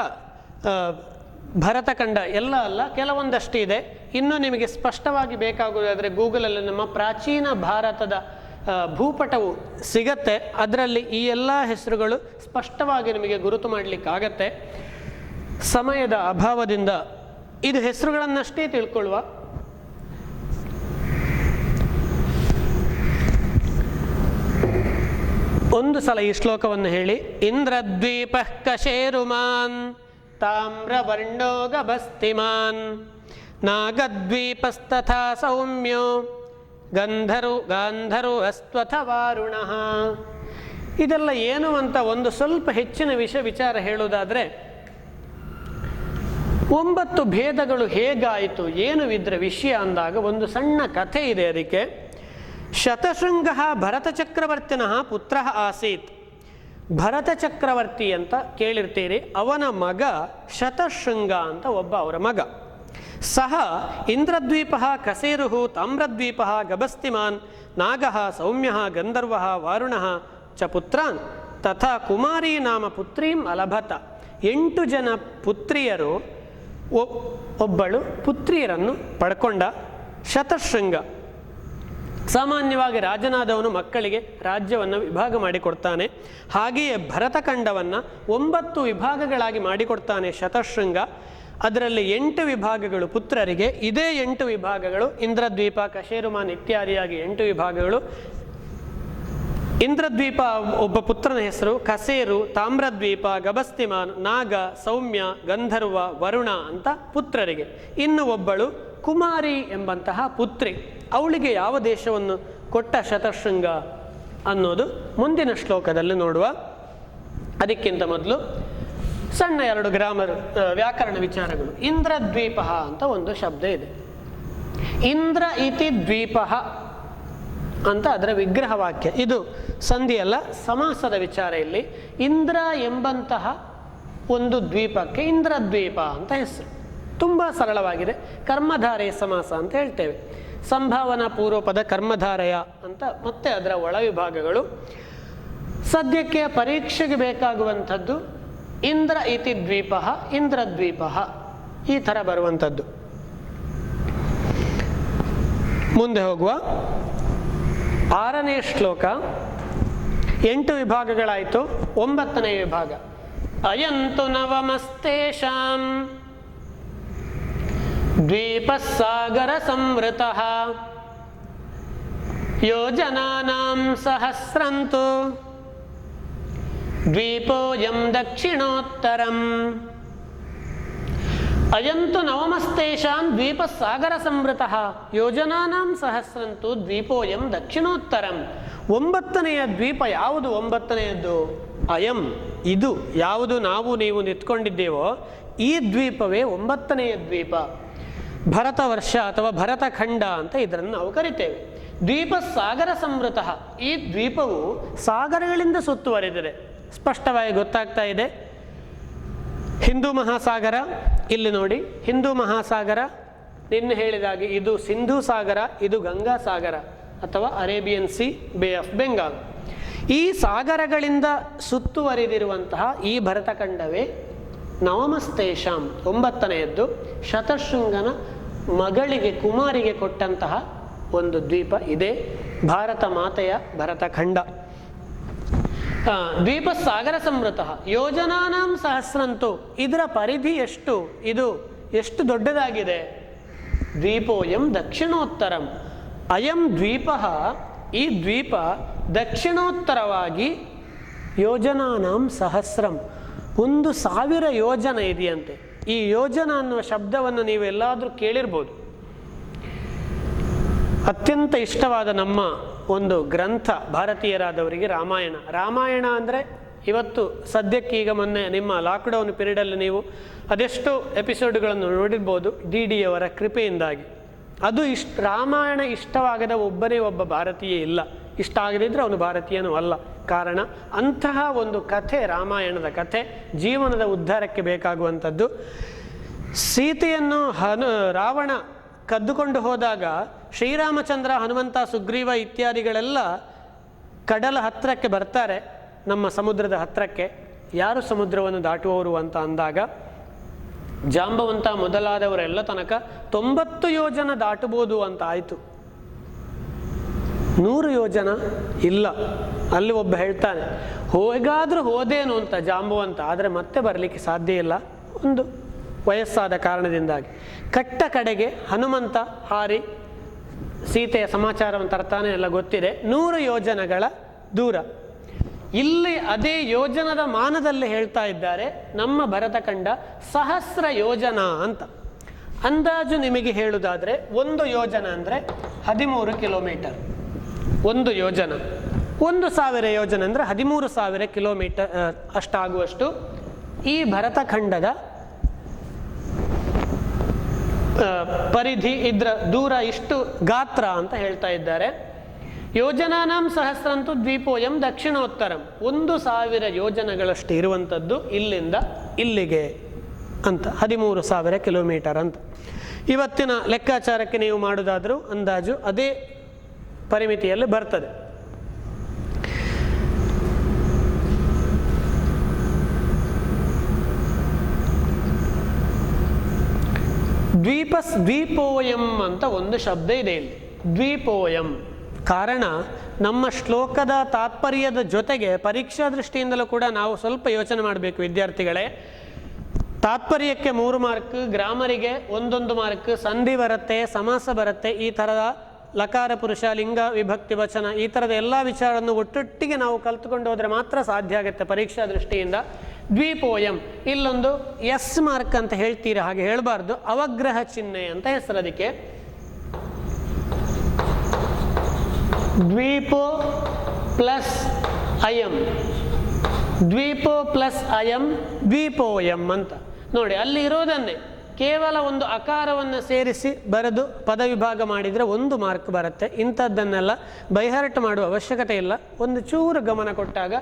ಭರತಖಂಡ ಎಲ್ಲ ಅಲ್ಲ, ಕೆಲವೊಂದಷ್ಟು ಇದೆ. ಇನ್ನು ನಿಮಗೆ ಸ್ಪಷ್ಟವಾಗಿ ಬೇಕಾಗುವುದಾದರೆ ಗೂಗಲಲ್ಲಿ ನಮ್ಮ ಪ್ರಾಚೀನ ಭಾರತದ ಭೂಪಟವು ಸಿಗತ್ತೆ. ಅದರಲ್ಲಿ ಈ ಎಲ್ಲ ಹೆಸರುಗಳು ಸ್ಪಷ್ಟವಾಗಿ ನಿಮಗೆ ಗುರುತು ಮಾಡಲಿಕ್ಕಾಗತ್ತೆ. ಸಮಯದ ಅಭಾವದಿಂದ ಇದು ಹೆಸರುಗಳನ್ನಷ್ಟೇ ತಿಳ್ಕೊಳ್ಳುವ. ಒಂದು ಸಲ ಈ ಶ್ಲೋಕವನ್ನು ಹೇಳಿ. ಇಂದ್ರದ್ವೀಪ ಕಶೇರುಮಾನ್ ತಾಮ್ರವರ್ಣೋ ಗಭಸ್ತಿಮಾನ್ ನಾಗದ್ವೀಪಸ್ತಥಾ ಸೌಮ್ಯೋ ಗಾಂಧರ್ವಸ್ತ್ವಥ ವಾರುಣಃ. ಇದೆಲ್ಲ ಏನು ಅಂತ ಒಂದು ಸ್ವಲ್ಪ ಹೆಚ್ಚಿನ ವಿಚಾರ ಹೇಳುವುದಾದರೆ, 9 ಭೇದಗಳು ಹೇಗಾಯಿತು, ಏನು ಇದ್ರ ವಿಷಯ ಅಂದಾಗ ಒಂದು ಸಣ್ಣ ಕಥೆ ಇದೆ. ಅದಕ್ಕೆ ಶತಶೃಂಗ ಭರತ ಚಕ್ರವರ್ತಿನಃ ಪುತ್ರ ಆಸೀತ್. ಭರತ ಚಕ್ರವರ್ತಿ ಅಂತ ಕೇಳಿರ್ತೀರಿ. ಅವನ ಮಗ ಶತಶೃಂಗ ಅಂತ ಒಬ್ಬ ಅವರ ಮಗ. ಸಹ ಇಂದ್ರದ್ವೀಪ ಕಸೇರು ತಾಮ್ರದ್ವೀಪ ಗಭಸ್ತಿಮಾನ್ ನಾಗ ಸೌಮ್ಯ ಗಂಧರ್ವ ವಾರುಣ ಚ ಪುತ್ರಾನ್ ತಥಾ ಕುಮಾರಿ ನಾಮ ಪುತ್ರೀಂ ಅಲಭತ. 8 ಜನ ಪುತ್ರಿಯರು, ಒಬ್ಬಳು ಪುತ್ರಿಯರನ್ನು ಪಡ್ಕೊಂಡ ಶತಶೃಂಗ. ಸಾಮಾನ್ಯವಾಗಿ ರಾಜನಾದವನು ಮಕ್ಕಳಿಗೆ ರಾಜ್ಯವನ್ನು ವಿಭಾಗ ಮಾಡಿಕೊಡ್ತಾನೆ. ಹಾಗೆಯೇ ಭರತಖಂಡವನ್ನು 9 ವಿಭಾಗಗಳಾಗಿ ಮಾಡಿಕೊಡ್ತಾನೆ ಶತಶೃಂಗ. ಅದರಲ್ಲಿ 8 ವಿಭಾಗಗಳು ಪುತ್ರರಿಗೆ. ಇದೇ 8 ವಿಭಾಗಗಳು ಇಂದ್ರದ್ವೀಪ, ಕಶೇರುಮಾನ್ ಇತ್ಯಾದಿಯಾಗಿ 8 ವಿಭಾಗಗಳು. ಇಂದ್ರದ್ವೀಪ ಒಬ್ಬ ಪುತ್ರನ ಹೆಸರು, ಕಸೇರು, ತಾಮ್ರದ್ವೀಪ, ಗಭಸ್ತಿಮಾನ್, ನಾಗ, ಸೌಮ್ಯ, ಗಂಧರ್ವ, ವರುಣ ಅಂತ ಪುತ್ರರಿಗೆ. ಇನ್ನು ಒಬ್ಬಳು ಕುಮಾರಿ ಎಂಬಂತಹ ಪುತ್ರಿ. ಅವಳಿಗೆ ಯಾವ ದೇಶವನ್ನು ಕೊಟ್ಟ ಶತಶೃಂಗ ಅನ್ನೋದು ಮುಂದಿನ ಶ್ಲೋಕದಲ್ಲಿ ನೋಡುವ. ಅದಕ್ಕಿಂತ ಮೊದಲು ಸಣ್ಣ 2 ಗ್ರಾಮರ್ ವ್ಯಾಕರಣ ವಿಚಾರಗಳು. ಇಂದ್ರದ್ವೀಪ ಅಂತ ಒಂದು ಶಬ್ದ ಇದೆ. ಇಂದ್ರ ಇತಿ ದ್ವೀಪ ಅಂತ ಅದರ ವಿಗ್ರಹ ವಾಕ್ಯ. ಇದು ಸಂಧಿಯಲ್ಲ, ಸಮಾಸದ ವಿಚಾರ. ಇಲ್ಲಿ ಇಂದ್ರ ಎಂಬಂತಹ ಒಂದು ದ್ವೀಪಕ್ಕೆ ಇಂದ್ರದ್ವೀಪ ಅಂತ ಹೆಸರು. ತುಂಬ ಸರಳವಾಗಿದೆ. ಕರ್ಮಧಾರೆಯ ಸಮಾಸ ಅಂತ ಹೇಳ್ತೇವೆ. ಸಂಭಾವನಾ ಪೂರ್ವಪದ ಕರ್ಮಧಾರಯ ಅಂತ ಮತ್ತೆ ಅದರ ಒಳ ವಿಭಾಗಗಳು. ಸದ್ಯಕ್ಕೆ ಪರೀಕ್ಷೆಗೆ ಬೇಕಾಗುವಂಥದ್ದು ಇಂದ್ರ ಇತಿ ದ್ವೀಪ, ಇಂದ್ರದ್ವೀಪ, ಈ ಥರ ಬರುವಂಥದ್ದು. ಮುಂದೆ ಹೋಗುವ 6ನೇ ಶ್ಲೋಕ. 8 ವಿಭಾಗಗಳಾಯಿತು. 9ನೇ ವಿಭಾಗ. ಅಯಂತು ನವಮಸ್ತೇಷಾಂ ದ್ವೀಪಸ್ಸಾಗರ ಸಂವೃತಃ ಯೋಜನಾನಾಂ ಸಹಸ್ರಂತು ದ್ವೀಪೋಯಂ ದಕ್ಷಿಣೋತ್ತರಂ. ಅಯಂತು ನವಮಸ್ತೇಷಾಂ ದ್ವೀಪಸ್ಸಾಗರ ಸಂವೃತಃ ಯೋಜನಾನಾಂ ಸಹಸ್ರಂತು ದ್ವೀಪೋಯಂ ದಕ್ಷಿಣೋತ್ತರಂ. 9ನೆಯ ದ್ವೀಪ ಯಾವುದು? 9ನೆಯದ್ದು ಅಯಂ, ಇದು ಯಾವುದು ನಾವು ನೀವು ನಿಂತ್ಕೊಂಡಿದ್ದೇವೋ ಈ ದ್ವೀಪವೇ 9ನೆಯ ದ್ವೀಪ. ಭರತ ವರ್ಷ ಅಥವಾ ಭರತಖಂಡ ಅಂತ ಇದನ್ನು ನಾವು ಕರಿತೇವೆ. ದ್ವೀಪ ಸಾಗರ ಸಂವೃತಃ, ಈ ದ್ವೀಪವು ಸಾಗರಗಳಿಂದ ಸುತ್ತುವರಿದಿದೆ. ಸ್ಪಷ್ಟವಾಗಿ ಗೊತ್ತಾಗ್ತಾ ಇದೆ. ಹಿಂದೂ ಮಹಾಸಾಗರ ಇಲ್ಲಿ ನೋಡಿ, ಹಿಂದೂ ಮಹಾಸಾಗರ ನಿನ್ನೆ ಹೇಳಿದಾಗೆ ಇದು ಸಿಂಧೂ ಸಾಗರ, ಇದು ಗಂಗಾ ಸಾಗರ ಅಥವಾ Arabian C, bay of Bengal. ಈ ಸಾಗರಗಳಿಂದ ಸುತ್ತುವರಿದಿರುವಂತಹ ಈ ಭರತಖಂಡವೇ ನವಮಸ್ತೇಷಾಂ 9ನೆಯದ್ದು. ಶತಶೃಂಗನ ಮಗಳಿಗೆ ಕುಮಾರಿಗೆ ಕೊಟ್ಟಂತಹ ಒಂದು ದ್ವೀಪ ಇದೆ ಭಾರತ ಮಾತೆಯ ಭರತಖಂಡ. ದ್ವೀಪ ಸಾಗರ ಸಂವೃತಃ ಯೋಜನಾನಾಂ ಸಹಸ್ರಂತು, ಇದರ ಪರಿಧಿ ಎಷ್ಟು? ಇದು ಎಷ್ಟು ದೊಡ್ಡದಾಗಿದೆ? ದ್ವೀಪೋಯಂ ದಕ್ಷಿಣೋತ್ತರಂ, ಅಯಂ ದ್ವೀಪ, ಈ ದ್ವೀಪ ದಕ್ಷಿಣೋತ್ತರವಾಗಿ ಯೋಜನಾನಾಂ ಸಹಸ್ರಂ, 1,000 ಯೋಜನ ಇದೆಯಂತೆ. ಈ ಯೋಜನ ಅನ್ನುವ ಶಬ್ದವನ್ನು ನೀವು ಎಲ್ಲಾದರೂ ಕೇಳಿರ್ಬೋದು. ಅತ್ಯಂತ ಇಷ್ಟವಾದ ನಮ್ಮ ಒಂದು ಗ್ರಂಥ ಭಾರತೀಯರಾದವರಿಗೆ ರಾಮಾಯಣ. ರಾಮಾಯಣ ಅಂದರೆ ಇವತ್ತು ಸದ್ಯಕ್ಕೆ ಈಗ ಮೊನ್ನೆ ನಿಮ್ಮ ಲಾಕ್ಡೌನ್ ಪೀರಿಯಡಲ್ಲಿ ನೀವು ಅದೆಷ್ಟೋ ಎಪಿಸೋಡ್ಗಳನ್ನು ನೋಡಿರ್ಬೋದು DD ಅವರ ಕೃಪೆಯಿಂದಾಗಿ. ಅದು ರಾಮಾಯಣ ಇಷ್ಟವಾಗದ ಒಬ್ಬನೇ ಒಬ್ಬ ಭಾರತೀಯ ಇಲ್ಲ. ಇಷ್ಟ ಆಗದಿದ್ದರೆ ಅವನು ಭಾರತೀಯನೂ ಅಲ್ಲ. ಕಾರಣ ಅಂತಹ ಒಂದು ಕಥೆ, ರಾಮಾಯಣದ ಕಥೆ ಜೀವನದ ಉದ್ಧಾರಕ್ಕೆ ಬೇಕಾಗುವಂಥದ್ದು. ಸೀತೆಯನ್ನು ರಾವಣ ಕದ್ದುಕೊಂಡು ಹೋದಾಗ ಶ್ರೀರಾಮಚಂದ್ರ, ಹನುಮಂತ, ಸುಗ್ರೀವ ಇತ್ಯಾದಿಗಳೆಲ್ಲ ಕಡಲ ಹತ್ತಿರಕ್ಕೆ ಬರ್ತಾರೆ, ನಮ್ಮ ಸಮುದ್ರದ ಹತ್ತಿರಕ್ಕೆ. ಯಾರು ಸಮುದ್ರವನ್ನು ದಾಟುವವರು ಅಂತ ಅಂದಾಗ ಜಾಂಬವಂತ ಮೊದಲಾದವರೆಲ್ಲ ತನಕ 90 ಯೋಜನ ದಾಟಬಹುದು ಅಂತ ಆಯಿತು. 100 ಯೋಜನ ಇಲ್ಲ. ಅಲ್ಲಿ ಒಬ್ಬ ಹೇಳ್ತಾನೆ, ಹೇಗಾದರೂ ಹೋದೇನು ಅಂತ ಜಾಂಬವಂತ, ಆದರೆ ಮತ್ತೆ ಬರಲಿಕ್ಕೆ ಸಾಧ್ಯ ಇಲ್ಲ, ಒಂದು ವಯಸ್ಸಾದ ಕಾರಣದಿಂದಾಗಿ. ಕಟ್ಟ ಕಡೆಗೆ ಹನುಮಂತ ಹಾರಿ ಸೀತೆಯ ಸಮಾಚಾರವನ್ನು ತರ್ತಾನೆ, ಎಲ್ಲ ಗೊತ್ತಿದೆ. 100 ಯೋಜನಗಳ ದೂರ. ಇಲ್ಲಿ ಅದೇ ಯೋಜನದ ಮಾನದಲ್ಲಿ ಹೇಳ್ತಾ ಇದ್ದಾರೆ ನಮ್ಮ ಭರತಖಂಡ 1000 ಯೋಜನ ಅಂತ. ಅಂದಾಜು ನಿಮಗೆ ಹೇಳುವುದಾದರೆ 1 ಯೋಜನ ಅಂದರೆ 13 ಕಿಲೋಮೀಟರ್. 1 ಯೋಜನ 1,000 ಯೋಜನ ಅಂದರೆ 13,000 ಕಿಲೋಮೀಟರ್ ಅಷ್ಟಾಗುವಷ್ಟು ಈ ಭರತಖಂಡದ ಪರಿಧಿ, ಇದರ ದೂರ ಇಷ್ಟು ಗಾತ್ರ ಅಂತ ಹೇಳ್ತಾ ಇದ್ದಾರೆ. ಯೋಜನಾನಾಂ ಸಹಸ್ರಂತು ದ್ವೀಪೋಯಂ ದಕ್ಷಿಣೋತ್ತರಂ, 1,000 ಯೋಜನಗಳಷ್ಟು ಇರುವಂಥದ್ದು ಇಲ್ಲಿಂದ ಇಲ್ಲಿಗೆ ಅಂತ, 13,000 ಕಿಲೋಮೀಟರ್ ಅಂತ. ಇವತ್ತಿನ ಲೆಕ್ಕಾಚಾರಕ್ಕೆ ನೀವು ಮಾಡೋದಾದರೂ ಅಂದಾಜು ಅದೇ ಪರಿಮಿತಿಯಲ್ಲಿ ಬರ್ತದೆ. ದ್ವೀಪೋಯಂ ಅಂತ ಒಂದು ಶಬ್ದ ಇದೆ ಇಲ್ಲಿ, ದ್ವೀಪೋಯಂ. ಕಾರಣ ನಮ್ಮ ಶ್ಲೋಕದ ತಾತ್ಪರ್ಯದ ಜೊತೆಗೆ ಪರೀಕ್ಷಾ ದೃಷ್ಟಿಯಿಂದಲೂ ಕೂಡ ನಾವು ಸ್ವಲ್ಪ ಯೋಚನೆ ಮಾಡಬೇಕು ವಿದ್ಯಾರ್ಥಿಗಳೇ. ತಾತ್ಪರ್ಯಕ್ಕೆ 3 ಮಾರ್ಕ್, ಗ್ರಾಮರಿಗೆ 1 ಮಾರ್ಕ್, ಸಂಧಿ ಬರುತ್ತೆ, ಸಮಾಸ ಬರುತ್ತೆ, ಈ ಥರದ ಲಕಾರ ಪುರುಷ ಲಿಂಗ ವಿಭಕ್ತಿ ವಚನ ಈ ಥರದ ಎಲ್ಲ ವಿಚಾರವನ್ನು ಒಟ್ಟೊಟ್ಟಿಗೆ ನಾವು ಕಲ್ತ್ಕೊಂಡು ಹೋದರೆ ಮಾತ್ರ ಸಾಧ್ಯ ಆಗುತ್ತೆ ಪರೀಕ್ಷಾ ದೃಷ್ಟಿಯಿಂದ. ದ್ವೀಪೋಯಂ, ಇಲ್ಲೊಂದು ಎಸ್ ಮಾರ್ಕ್ ಅಂತ ಹೇಳ್ತೀರಾ, ಹಾಗೆ ಹೇಳಬಾರ್ದು, ಅವಗ್ರಹ ಚಿಹ್ನೆ ಅಂತ ಹೆಸರು ಅದಕ್ಕೆ. ದ್ವೀಪೋ ಪ್ಲಸ್ ಅಯಂ ದ್ವೀಪೋ ಪ್ಲಸ್ ಅಯಂ ದ್ವೀಪೋಯಂ ಅಂತ ನೋಡಿ, ಅಲ್ಲಿ ಇರೋದನ್ನೇ ಕೇವಲ ಒಂದು ಅಕಾರವನ್ನು ಸೇರಿಸಿ ಬರೆದು ಪದವಿಭಾಗ ಮಾಡಿದರೆ 1 ಮಾರ್ಕ್ ಬರುತ್ತೆ. ಇಂಥದ್ದನ್ನೆಲ್ಲ ಬೈಹರ್ಟ್ ಮಾಡುವ ಅವಶ್ಯಕತೆ ಇಲ್ಲ, ಒಂದು ಚೂರು ಗಮನ ಕೊಟ್ಟಾಗ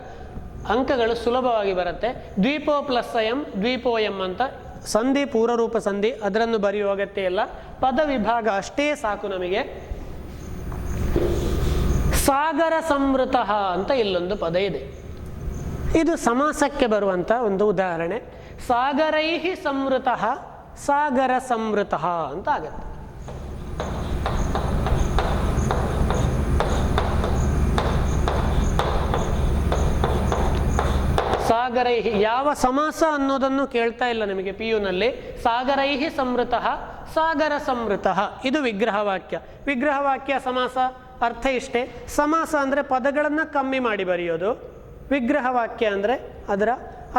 ಅಂಕಗಳು ಸುಲಭವಾಗಿ ಬರುತ್ತೆ. ದ್ವೀಪೋ ಪ್ಲಸ್ ಅಯಂ ದ್ವೀಪೋಯಂ ಅಂತ ಸಂಧಿ, ಪೂರ್ವರೂಪ ಸಂಧಿ, ಅದನ್ನು ಬರೆಯುವ ಅಗತ್ಯ ಇಲ್ಲ, ಪದವಿಭಾಗ ಅಷ್ಟೇ ಸಾಕು ನಮಗೆ. ಸಾಗರ ಸಂವೃತ ಅಂತ ಇಲ್ಲೊಂದು ಪದ ಇದೆ, ಇದು ಸಮಾಸಕ್ಕೆ ಬರುವಂಥ ಒಂದು ಉದಾಹರಣೆ. ಸಾಗರೈಹಿ ಸಂವೃತ ಸಾಗರ ಸಂವೃತ ಅಂತ ಆಗತ್ತೆ. ಸಾಗರೈಹಿ ಯಾವ ಸಮಾಸ ಅನ್ನೋದನ್ನು ಕೇಳ್ತಾ ಇಲ್ಲ ನಿಮಗೆ ಪಿಯುನಲ್ಲಿ. ಸಾಗರೈಹಿ ಸಂವೃತ ಸಾಗರ ಸಂವೃತ ಇದು ವಿಗ್ರಹವಾಕ್ಯ. ವಿಗ್ರಹವಾಕ್ಯ ಸಮಾಸ ಅರ್ಥ ಇಷ್ಟೇ. ಸಮಾಸ ಅಂದರೆ ಪದಗಳನ್ನು ಕಮ್ಮಿ ಮಾಡಿ ಬರೆಯೋದು, ವಿಗ್ರಹವಾಕ್ಯ ಅಂದರೆ ಅದರ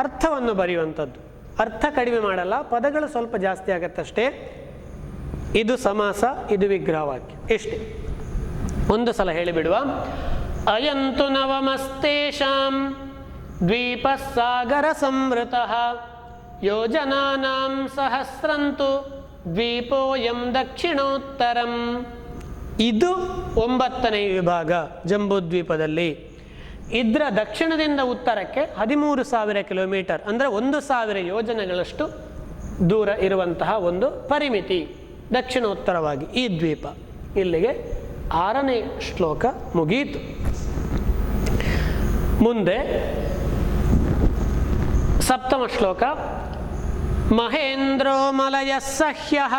ಅರ್ಥವನ್ನು ಬರೆಯುವಂಥದ್ದು. ಅರ್ಥ ಕಡಿಮೆ ಮಾಡಲ್ಲ, ಪದಗಳು ಸ್ವಲ್ಪ ಜಾಸ್ತಿ ಆಗತ್ತಷ್ಟೇ. ಇದು ಸಮಾಸ, ಇದು ವಿಗ್ರಹವಾಕ್ಯ, ಇಷ್ಟೇ. ಒಂದು ಸಲ ಹೇಳಿಬಿಡುವ. ಅಯಂತು ನವಮಸ್ತೇಷಾಂ ದ್ವೀಪ ಸಾಗರ ಸಂವೃತಃ ಯೋಜನಾನಾಂ ಸಹಸ್ರಂತು ದ್ವೀಪೋಯಂ ದಕ್ಷಿಣೋತ್ತರಂ. ಇದು 9ನೇ ವಿಭಾಗ ಜಂಬೂದ್ವೀಪದಲ್ಲಿ. ಇದರ ದಕ್ಷಿಣದಿಂದ ಉತ್ತರಕ್ಕೆ 13,000 ಕಿಲೋಮೀಟರ್ ಅಂದರೆ 1,000 ಯೋಜನೆಗಳಷ್ಟು ದೂರ ಇರುವಂತಹ ಒಂದು ಪರಿಮಿತಿ ದಕ್ಷಿಣೋತ್ತರವಾಗಿ ಈ ದ್ವೀಪ. ಇಲ್ಲಿಗೆ 6ನೇ ಶ್ಲೋಕ ಮುಗಿಯಿತು. ಮುಂದೆ 7ಮ ಶ್ಲೋಕ. ಮಹೇಂದ್ರೋ ಮಲಯ ಸಹ್ಯಃ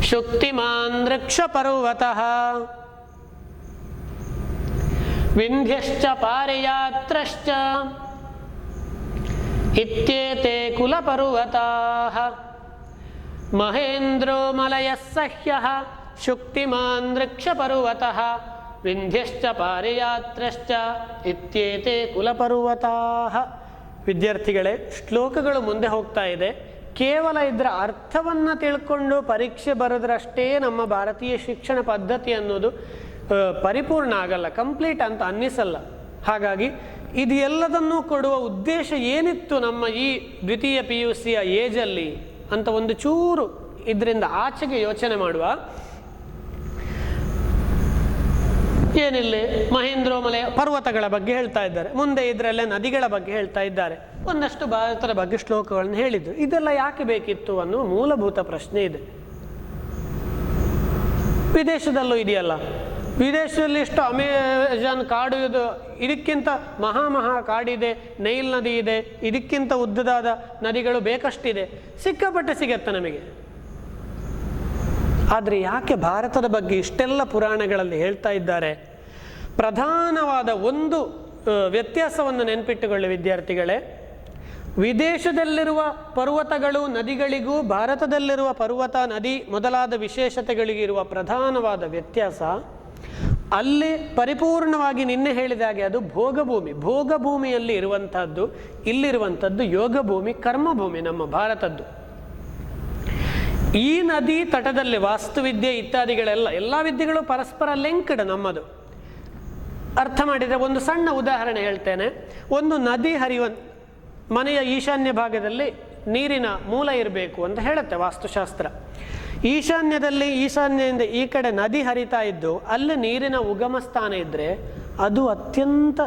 ಶುಕ್ತಿಮಾನ್ ವೃಕ್ಷ ಪರ್ವತಃ ವಿಂಧ್ಯಶ್ಚ ಪಾರಿಯಾತ್ರಶ್ಚ ಇತ್ಯೇತೆ ಕುಲಪರ್ವತಾಃ. ಮಹೇಂದ್ರೋ ಮಲಯಃ ಸಹ್ಯಃ ಶುಕ್ತಿಮಾನ್ ವೃಕ್ಷಪರ್ವತಃ ವಿಂಧ್ಯಶ್ಚ ಪಾರಿಯಾತ್ರಶ್ಚ ಇತ್ಯೇತೆ ಕುಲಪರ್ವತಾಃ. ವಿದ್ಯಾರ್ಥಿಗಳೇ, ಶ್ಲೋಕಗಳು ಮುಂದೆ ಹೋಗ್ತಾ ಇದೆ. ಕೇವಲ ಇದರ ಅರ್ಥವನ್ನು ತಿಳ್ಕೊಂಡು ಪರೀಕ್ಷೆ ಬರೆದ್ರಷ್ಟೇ ನಮ್ಮ ಭಾರತೀಯ ಶಿಕ್ಷಣ ಪದ್ಧತಿ ಅನ್ನೋದು ಪರಿಪೂರ್ಣ ಆಗಲ್ಲ, ಕಂಪ್ಲೀಟ್ ಅಂತ ಅನ್ನಿಸಲ್ಲ. ಹಾಗಾಗಿ ಇದು ಎಲ್ಲದನ್ನೂ ಕೊಡುವ ಉದ್ದೇಶ ಏನಿತ್ತು ನಮ್ಮ ಈ ದ್ವಿತೀಯ PUC ಏಜಲ್ಲಿ ಅಂತ ಒಂದು ಚೂರು ಇದರಿಂದ ಆಚೆಗೆ ಯೋಚನೆ ಮಾಡುವ. ಏನಿಲ್ಲ, ಮಹೇಂದ್ರೋಮಲಯ ಪರ್ವತಗಳ ಬಗ್ಗೆ ಹೇಳ್ತಾ ಇದ್ದಾರೆ, ಮುಂದೆ ಇದರಲ್ಲೇ ನದಿಗಳ ಬಗ್ಗೆ ಹೇಳ್ತಾ ಇದ್ದಾರೆ, ಒಂದಷ್ಟು ಭಾರತದ ಬಗ್ಗೆ ಶ್ಲೋಕಗಳನ್ನು ಹೇಳಿದ್ರು. ಇದೆಲ್ಲ ಯಾಕೆ ಬೇಕಿತ್ತು ಅನ್ನುವ ಮೂಲಭೂತ ಪ್ರಶ್ನೆ ಇದೆ. ವಿದೇಶದಲ್ಲೂ ಇದೆಯಲ್ಲ, ವಿದೇಶದಲ್ಲಿ ಇಷ್ಟು ಅಮೆಜಾನ್ ಕಾಡು ಇದು, ಇದಕ್ಕಿಂತ ಮಹಾ ಕಾಡಿದೆ, ನೈಲ್ ನದಿ ಇದೆ, ಇದಕ್ಕಿಂತ ಉದ್ದದಾದ ನದಿಗಳು ಬೇಕಷ್ಟಿದೆ, ಸಿಕ್ಕಾಪಟ್ಟೆ ಸಿಗತ್ತೆ ನಮಗೆ. ಆದರೆ ಯಾಕೆ ಭಾರತದ ಬಗ್ಗೆ ಇಷ್ಟೆಲ್ಲ ಪುರಾಣಗಳಲ್ಲಿ ಹೇಳ್ತಾ ಇದ್ದಾರೆ? ಪ್ರಧಾನವಾದ ಒಂದು ವ್ಯತ್ಯಾಸವನ್ನು ನೆನಪಿಟ್ಟುಕೊಳ್ಳಿ ವಿದ್ಯಾರ್ಥಿಗಳೇ. ವಿದೇಶದಲ್ಲಿರುವ ಪರ್ವತಗಳು ನದಿಗಳಿಗೂ ಭಾರತದಲ್ಲಿರುವ ಪರ್ವತ ನದಿ ಮೊದಲಾದ ವಿಶೇಷತೆಗಳಿಗಿರುವ ಪ್ರಧಾನವಾದ ವ್ಯತ್ಯಾಸ, ಅಲ್ಲಿ ಪರಿಪೂರ್ಣವಾಗಿ ನಿನ್ನೆ ಹೇಳಿದ ಹಾಗೆ ಅದು ಭೋಗಭೂಮಿ. ಭೋಗಭೂಮಿಯಲ್ಲಿ ಇರುವಂತಹದ್ದು, ಇಲ್ಲಿರುವಂಥದ್ದು ಯೋಗಭೂಮಿ, ಕರ್ಮಭೂಮಿ ನಮ್ಮ ಭಾರತದ್ದು. ಈ ನದಿ ತಟದಲ್ಲಿ ವಾಸ್ತುವಿದ್ಯೆ ಇತ್ಯಾದಿಗಳೆಲ್ಲ, ಎಲ್ಲ ವಿದ್ಯೆಗಳು ಪರಸ್ಪರ ಲಿಂಕ್ಡ್ ನಮ್ಮದು. ಅರ್ಥ ಮಾಡಿದರೆ ಒಂದು ಸಣ್ಣ ಉದಾಹರಣೆ ಹೇಳ್ತೇನೆ. ಒಂದು ನದಿ ಹರಿಯುವ ಮನೆಯ ಈಶಾನ್ಯ ಭಾಗದಲ್ಲಿ ನೀರಿನ ಮೂಲ ಇರಬೇಕು ಅಂತ ಹೇಳುತ್ತೆ ವಾಸ್ತುಶಾಸ್ತ್ರ. ಈಶಾನ್ಯದಿಂದ ಈ ಕಡೆ ನದಿ ಹರಿತಾ ಇದ್ದು ಅಲ್ಲಿ ನೀರಿನ ಉಗಮ ಸ್ಥಾನ ಇದ್ದರೆ ಅದು ಅತ್ಯಂತ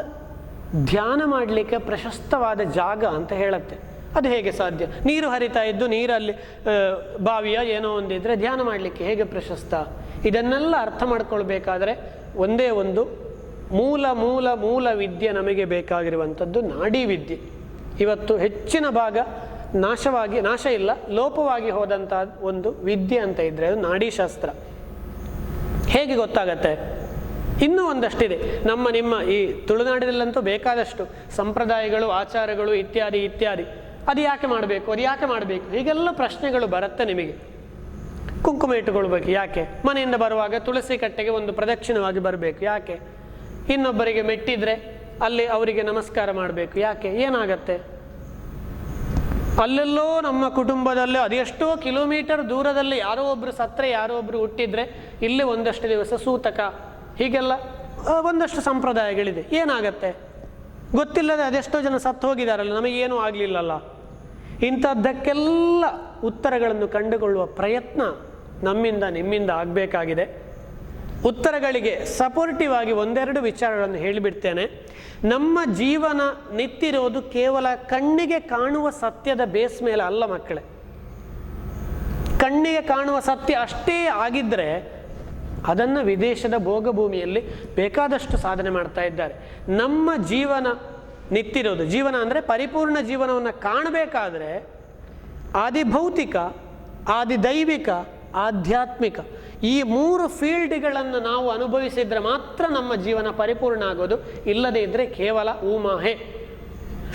ಧ್ಯಾನ ಮಾಡಲಿಕ್ಕೆ ಪ್ರಶಸ್ತವಾದ ಜಾಗ ಅಂತ ಹೇಳುತ್ತೆ. ಅದು ಹೇಗೆ ಸಾಧ್ಯ? ನೀರು ಹರಿತಾ ಇದ್ದು ನೀರಲ್ಲಿ ಬಾವಿಯ ಏನೋ ಒಂದಿದ್ರೆ ಧ್ಯಾನ ಮಾಡಲಿಕ್ಕೆ ಹೇಗೆ ಪ್ರಶಸ್ತ? ಇದನ್ನೆಲ್ಲ ಅರ್ಥ ಮಾಡ್ಕೊಳ್ಬೇಕಾದ್ರೆ ಒಂದೇ ಒಂದು ಮೂಲ ವಿದ್ಯೆ ನಮಗೆ ಬೇಕಾಗಿರುವಂಥದ್ದು ನಾಡಿ ವಿದ್ಯೆ. ಇವತ್ತು ಹೆಚ್ಚಿನ ಭಾಗ ನಾಶ ಇಲ್ಲ, ಲೋಪವಾಗಿ ಹೋದಂಥ ಒಂದು ವಿದ್ಯೆ ಅಂತ ಇದ್ದರೆ ಅದು ನಾಡಿಶಾಸ್ತ್ರ. ಹೇಗೆ ಗೊತ್ತಾಗತ್ತೆ? ಇನ್ನೂ ಒಂದಷ್ಟಿದೆ. ನಿಮ್ಮ ಈ ತುಳುನಾಡಿನಲ್ಲಂತೂ ಬೇಕಾದಷ್ಟು ಸಂಪ್ರದಾಯಗಳು, ಆಚಾರಗಳು ಇತ್ಯಾದಿ. ಅದು ಯಾಕೆ ಮಾಡಬೇಕು ಹೀಗೆಲ್ಲ ಪ್ರಶ್ನೆಗಳು ಬರುತ್ತೆ ನಿಮಗೆ. ಕುಂಕುಮ ಇಟ್ಟುಕೊಳ್ಬೇಕು ಯಾಕೆ? ಮನೆಯಿಂದ ಬರುವಾಗ ತುಳಸಿ ಕಟ್ಟೆಗೆ ಒಂದು ಪ್ರದಕ್ಷಿಣವಾಗಿ ಬರಬೇಕು ಯಾಕೆ? ಇನ್ನೊಬ್ಬರಿಗೆ ಮೆಟ್ಟಿದ್ರೆ ಅಲ್ಲಿ ಅವರಿಗೆ ನಮಸ್ಕಾರ ಮಾಡಬೇಕು ಯಾಕೆ? ಏನಾಗತ್ತೆ? ಅಲ್ಲೆಲ್ಲೋ ನಮ್ಮ ಕುಟುಂಬದಲ್ಲೇ ಅದೆಷ್ಟೋ ಕಿಲೋಮೀಟರ್ ದೂರದಲ್ಲಿ ಯಾರೋ ಒಬ್ಬರು ಸತ್ತರೆ, ಯಾರೋ ಒಬ್ಬರು ಹುಟ್ಟಿದ್ರೆ ಇಲ್ಲಿ ಒಂದಷ್ಟು ದಿವಸ ಸೂತಕ, ಹೀಗೆಲ್ಲ ಒಂದಷ್ಟು ಸಂಪ್ರದಾಯಗಳಿದೆ. ಏನಾಗತ್ತೆ? ಗೊತ್ತಿಲ್ಲದೆ ಅದೆಷ್ಟೋ ಜನ ಸತ್ತು ಹೋಗಿದ್ದಾರಲ್ಲ, ನಮಗೇನೂ ಆಗಲಿಲ್ಲಲ್ಲ. ಇಂಥದ್ದಕ್ಕೆಲ್ಲ ಉತ್ತರಗಳನ್ನು ಕಂಡುಕೊಳ್ಳುವ ಪ್ರಯತ್ನ ನಮ್ಮಿಂದ ನಿಮ್ಮಿಂದ ಆಗಬೇಕಾಗಿದೆ. ಉತ್ತರಗಳಿಗೆ ಸಪೋರ್ಟಿವ್ ಆಗಿ ಒಂದೆರಡು ವಿಚಾರಗಳನ್ನು ಹೇಳಿಬಿಡ್ತೇನೆ. ನಮ್ಮ ಜೀವನ ನಿಂತಿರೋದು ಕೇವಲ ಕಣ್ಣಿಗೆ ಕಾಣುವ ಸತ್ಯದ ಬೇಸ್ ಮೇಲೆ ಅಲ್ಲ ಮಕ್ಕಳೇ. ಕಣ್ಣಿಗೆ ಕಾಣುವ ಸತ್ಯ ಅಷ್ಟೇ ಆಗಿದ್ದರೆ ಅದನ್ನು ವಿದೇಶದ ಭೋಗಭೂಮಿಯಲ್ಲಿ ಬೇಕಾದಷ್ಟು ಸಾಧನೆ ಮಾಡ್ತಾ ಇದ್ದಾರೆ. ನಮ್ಮ ಜೀವನ ನಿಂತಿರೋದು, ಜೀವನ ಅಂದರೆ ಪರಿಪೂರ್ಣ ಜೀವನವನ್ನು ಕಾಣಬೇಕಾದ್ರೆ ಆದಿಭೌತಿಕ, ಆದಿದೈವಿಕ, ಆಧ್ಯಾತ್ಮಿಕ ಈ 3 ಫೀಲ್ಡ್ಗಳನ್ನು ನಾವು ಅನುಭವಿಸಿದರೆ ಮಾತ್ರ ನಮ್ಮ ಜೀವನ ಪರಿಪೂರ್ಣ ಆಗೋದು. ಇಲ್ಲದೇ ಇದ್ದರೆ ಕೇವಲ ಊಮಾಹೆ.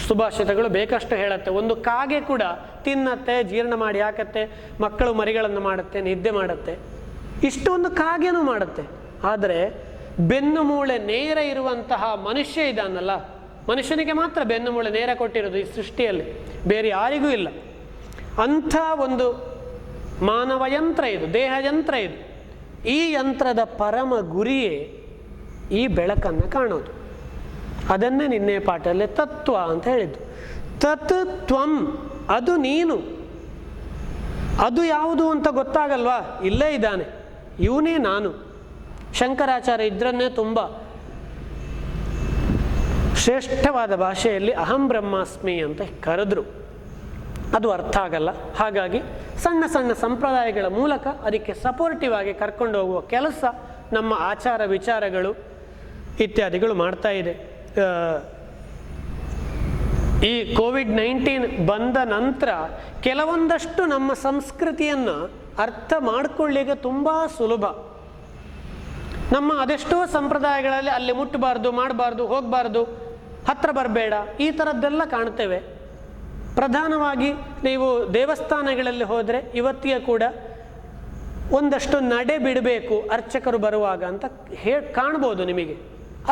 ಸುಭಾಷಿತಗಳು ಬೇಕಷ್ಟು ಹೇಳುತ್ತೆ. ಒಂದು ಕಾಗೆ ಕೂಡ ತಿನ್ನತ್ತೆ, ಜೀರ್ಣ ಮಾಡಿ ಹಾಕತ್ತೆ, ಮಕ್ಕಳು ಮರಿಗಳನ್ನು ಮಾಡುತ್ತೆ, ನಿದ್ದೆ ಮಾಡುತ್ತೆ, ಇಷ್ಟೊಂದು ಕಾಗೆನೂ ಮಾಡುತ್ತೆ. ಆದರೆ ಬೆನ್ನು ಮೂಳೆ ನೇರ ಇರುವಂತಹ ಮನುಷ್ಯ ಇದ್ದಾನಲ್ಲ, ಮನುಷ್ಯನಿಗೆ ಮಾತ್ರ ಬೆನ್ನು ಮೂಳೆ ನೇರ ಕೊಟ್ಟಿರೋದು ಈ ಸೃಷ್ಟಿಯಲ್ಲಿ, ಬೇರೆ ಯಾರಿಗೂ ಇಲ್ಲ. ಅಂಥ ಒಂದು ಮಾನವ ಯಂತ್ರ ಇದು, ದೇಹ ಯಂತ್ರ ಇದು. ಈ ಯಂತ್ರದ ಪರಮ ಗುರಿಯೇ ಈ ಬೆಳಕನ್ನು ಕಾಣೋದು. ಅದನ್ನೇ ನಿನ್ನೆ ಪಾಠದಲ್ಲಿ ತತ್ವ ಅಂತ ಹೇಳಿದ್ದು. ತತ್ ತ್ವಂ, ಅದು ನೀನು. ಅದು ಯಾವುದು ಅಂತ ಗೊತ್ತಾಗಲ್ವಾ? ಇಲ್ಲೇ ಇದ್ದಾನೆ, ಇವನೇ ನಾನು. ಶಂಕರಾಚಾರ್ಯ ಇದ್ರನ್ನೇ ತುಂಬ ಶ್ರೇಷ್ಠವಾದ ಭಾಷೆಯಲ್ಲಿ ಅಹಂ ಬ್ರಹ್ಮಾಸ್ಮಿ ಅಂತ ಕರೆದ್ರು. ಅದು ಅರ್ಥ ಆಗಲ್ಲ. ಹಾಗಾಗಿ ಸಣ್ಣ ಸಣ್ಣ ಸಂಪ್ರದಾಯಗಳ ಮೂಲಕ ಅದಕ್ಕೆ ಸಪೋರ್ಟಿವ್ ಆಗಿ ಕರ್ಕೊಂಡು ಹೋಗುವ ಕೆಲಸ ನಮ್ಮ ಆಚಾರ ವಿಚಾರಗಳು ಇತ್ಯಾದಿಗಳು ಮಾಡ್ತಾ ಇದೆ. ಈ ಕೋವಿಡ್-19 ಬಂದ ನಂತರ ಕೆಲವೊಂದಷ್ಟು ನಮ್ಮ ಸಂಸ್ಕೃತಿಯನ್ನು ಅರ್ಥ ಮಾಡಿಕೊಳ್ಳಿಕ್ಕೆ ತುಂಬ ಸುಲಭ. ನಮ್ಮ ಅದೆಷ್ಟೋ ಸಂಪ್ರದಾಯಗಳಲ್ಲಿ ಅಲ್ಲಿ ಮುಟ್ಟಬಾರ್ದು, ಮಾಡಬಾರ್ದು, ಹೋಗಬಾರ್ದು, ಹತ್ರ ಬರಬೇಡ, ಈ ಥರದ್ದೆಲ್ಲ ಕಾಣ್ತೇವೆ. ಪ್ರಧಾನವಾಗಿ ನೀವು ದೇವಸ್ಥಾನಗಳಲ್ಲಿ ಹೋದರೆ ಇವತ್ತಿಗೆ ಕೂಡ ಒಂದಷ್ಟು ನಡೆ ಬಿಡಬೇಕು ಅರ್ಚಕರು ಬರುವಾಗ ಅಂತ ಕಾಣ್ಬೋದು ನಿಮಗೆ.